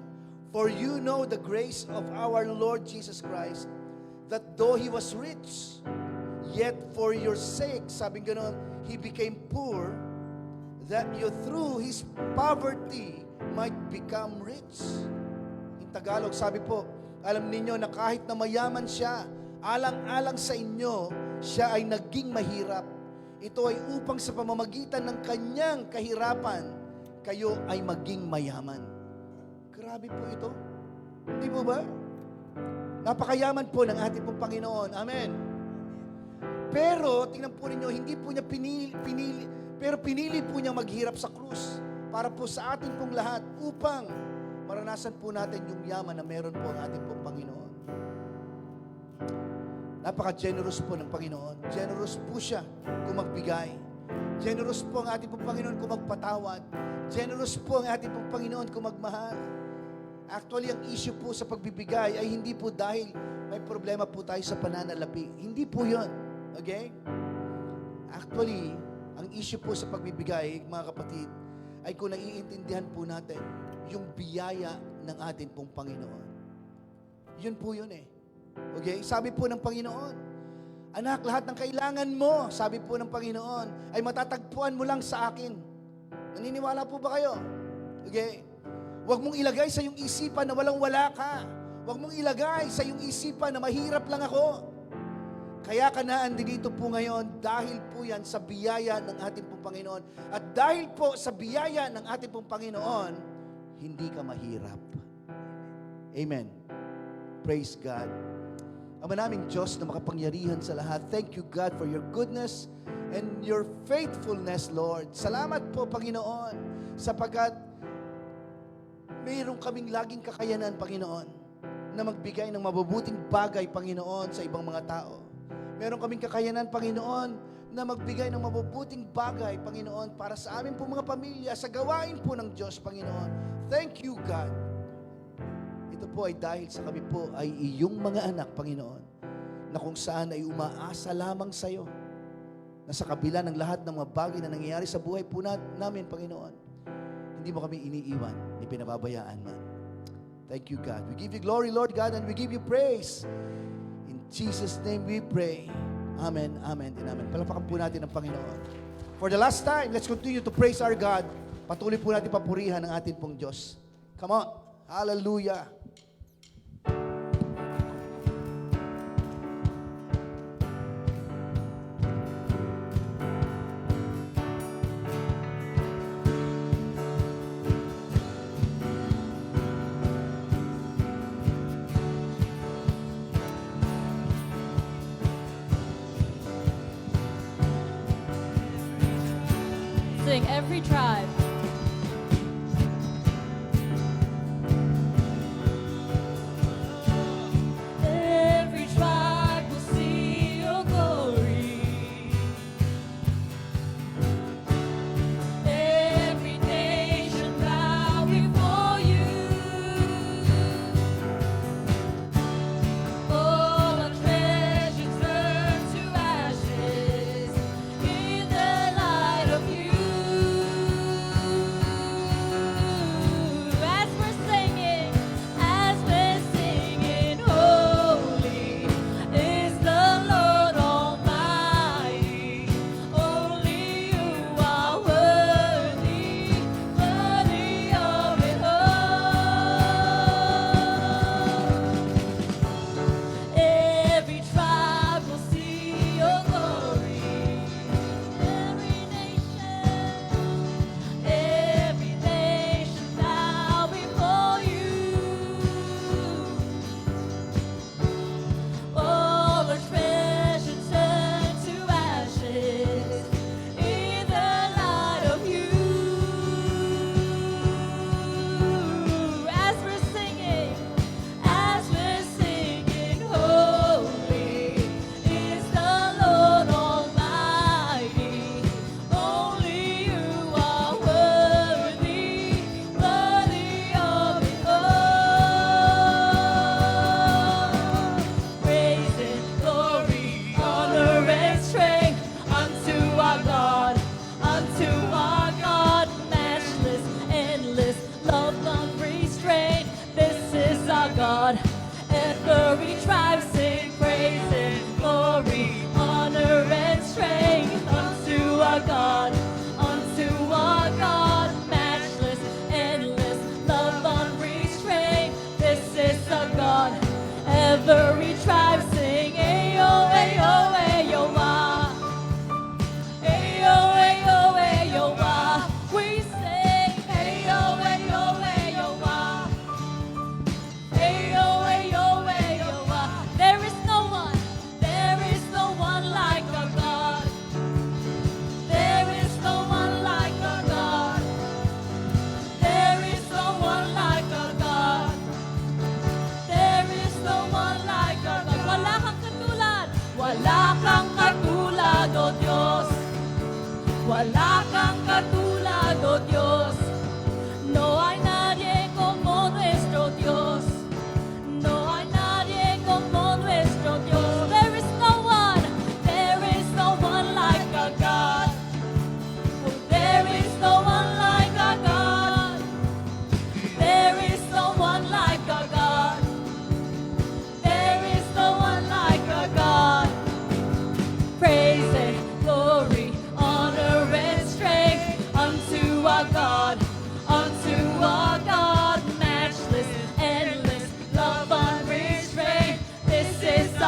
[SPEAKER 2] for you know the grace of our Lord Jesus Christ, that though He was rich, yet for your sake, sabi gano'n, He became poor, that you through His poverty might become rich. In Tagalog, sabi po, alam ninyo na kahit na mayaman siya, alang-alang sa inyo, siya ay naging mahirap. Ito ay upang sa pamamagitan ng kanyang kahirapan, kayo ay maging mayaman. Grabe po ito. Hindi po ba? Napakayaman po ng ating pong Panginoon. Amen. Pero, tingnan po ninyo, hindi po niya pinili po niya maghirap sa krus para po sa atin pong lahat upang maranasan po natin yung yaman na meron po ang ating pong Panginoon. Napaka-generous po ng Panginoon. Generous po siya kung magbigay. Generous po ang ating pong Panginoon kung magpatawad. Generous po ang ating pong Panginoon kung magmahal. Actually, ang issue po sa pagbibigay ay hindi po dahil may problema po tayo sa pananalapi. Hindi po yun. Okay? Actually, ang issue po sa pagbibigay, mga kapatid, ay kung naiintindihan po natin yung biyaya ng ating pong Panginoon. Yun po yun eh. Okay? Sabi po ng Panginoon, anak, lahat ng kailangan mo, sabi po ng Panginoon, ay matatagpuan mo lang sa akin. Naniniwala po ba kayo? Okay? Huwag mong ilagay sa iyong isipan na walang-wala ka. Huwag mong ilagay sa iyong isipan na mahirap lang ako. Kaya ka na andito po ngayon dahil po yan sa biyaya ng ating pong Panginoon. At dahil po sa biyaya ng ating pong Panginoon, hindi ka mahirap. Amen. Praise God. Ama naming Diyos na makapangyarihan sa lahat, thank you God for your goodness and your faithfulness, Lord. Salamat po, Panginoon, sapagkat mayroon kaming laging kakayanan, Panginoon, na magbigay ng mabubuting bagay, Panginoon, sa ibang mga tao. Meron kaming kakayanan, Panginoon, na magbigay ng mabubuting bagay, Panginoon, para sa amin po mga pamilya, sa gawain po ng Diyos, Panginoon. Thank you, God. Ito po ay dahil sa kami po ay iyong mga anak, Panginoon, na kung saan ay umaasa lamang sa iyo, na sa kabila ng lahat ng mga bagay na nangyayari sa buhay po namin, Panginoon, hindi mo kami iniiwan, ni pinababayaan man. Thank you, God. We give you glory, Lord God, and we give you praise. In Jesus' name we pray. Amen, amen, and amen. Palapakan po natin ang Panginoon. For the last time, let's continue to praise our God. Patuloy po natin papurihan ang ating pong Diyos. Come on. Hallelujah.
[SPEAKER 1] Sing every tribe. Every tribe will see your glory. Every nation bow before you. All our treasures turn to ashes in the light of you.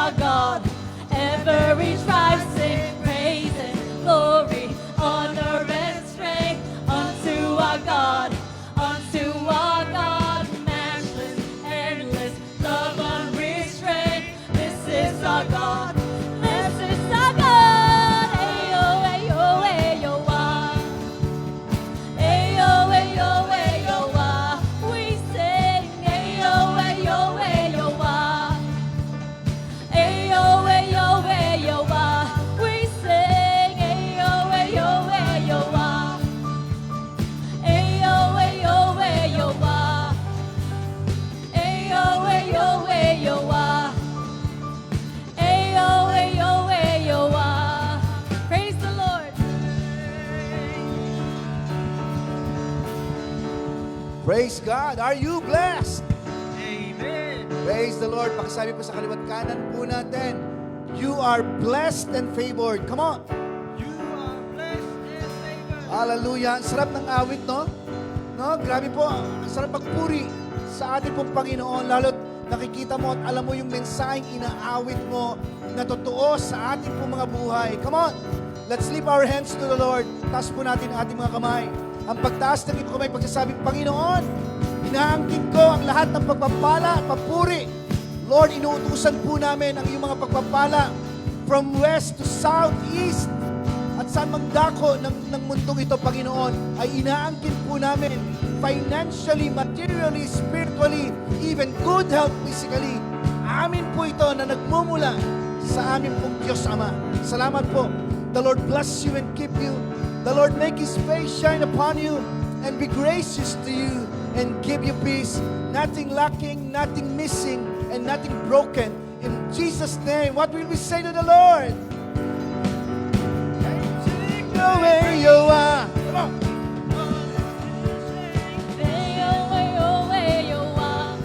[SPEAKER 1] our God. Every tribe sing praise and glory, honor and strength unto our God, matchless, endless, love unrestrained. This is our God. This is our God. Ayo, ayo, ayo, ah. Ayo, ayo, ayo, ah. We sing, ayo, ayo, ayo, ah. Ayo, ayo, ayo, ah. We sing, ayo, ayo, ayo, ah. Ayo, ayo, ayo, ah. Ayo, ayo, ayo, ah. Ayo, ayo, ayo, ah. Praise the Lord.
[SPEAKER 2] Praise God. Are you blessed?
[SPEAKER 4] Amen.
[SPEAKER 2] Praise the Lord. Pakisabi po sa kaliwat kanan po natin, you are blessed and favored. Come on.
[SPEAKER 4] You are blessed and favored.
[SPEAKER 2] Hallelujah. Ang sarap ng awit, no? No? Grabe po. Ang sarap magpuri sa ating pong Panginoon. Lalo't nakikita mo at alam mo yung mensaheng inaawit mo na totoo sa ating pong mga buhay. Come on. Let's lift our hands to the Lord. Taas po natin ang ating mga kamay. Ang pagtaas ng iyong kamay, pagsasabing, Panginoon, inaangkin ko ang lahat ng pagpapala at papuri. Lord, inuutusan po namin ang iyong mga pagpapala from west to south, east, at saan mang dako ng mundong ito, Panginoon, ay inaangkin po namin financially, materially, spiritually, even good health physically. Amin po ito na nagmumula sa amin pong Diyos Ama. Salamat po. The Lord bless you and keep you. The Lord make His face shine upon you and be gracious to you and give you peace. Nothing lacking, nothing missing, and nothing broken. In Jesus' name, what will we say to the Lord? Take away your Come on.
[SPEAKER 1] Ayo, ayo, ayo, ah.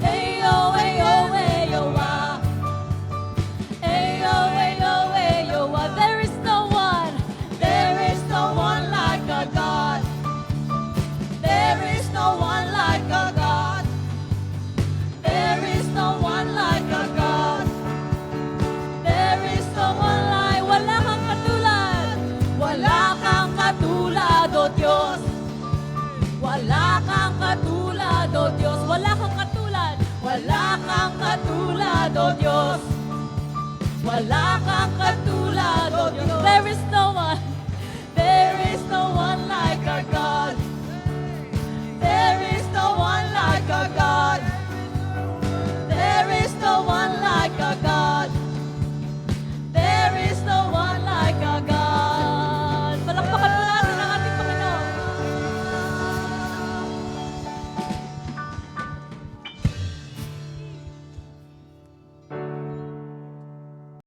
[SPEAKER 1] Ayo, ayo, ayo, ah. Ayo, ayo, ayo, ah. There is no one like our God. There is no one like our God. There is no one like our God. There is no one like, wala kang katulad. Wala kang katulad, O Diyos. Wala kang katulad, O Diyos. Wala kang katulad. Wala kang katulad, O Diyos. Wala kang katulad, O Diyos. There is no one.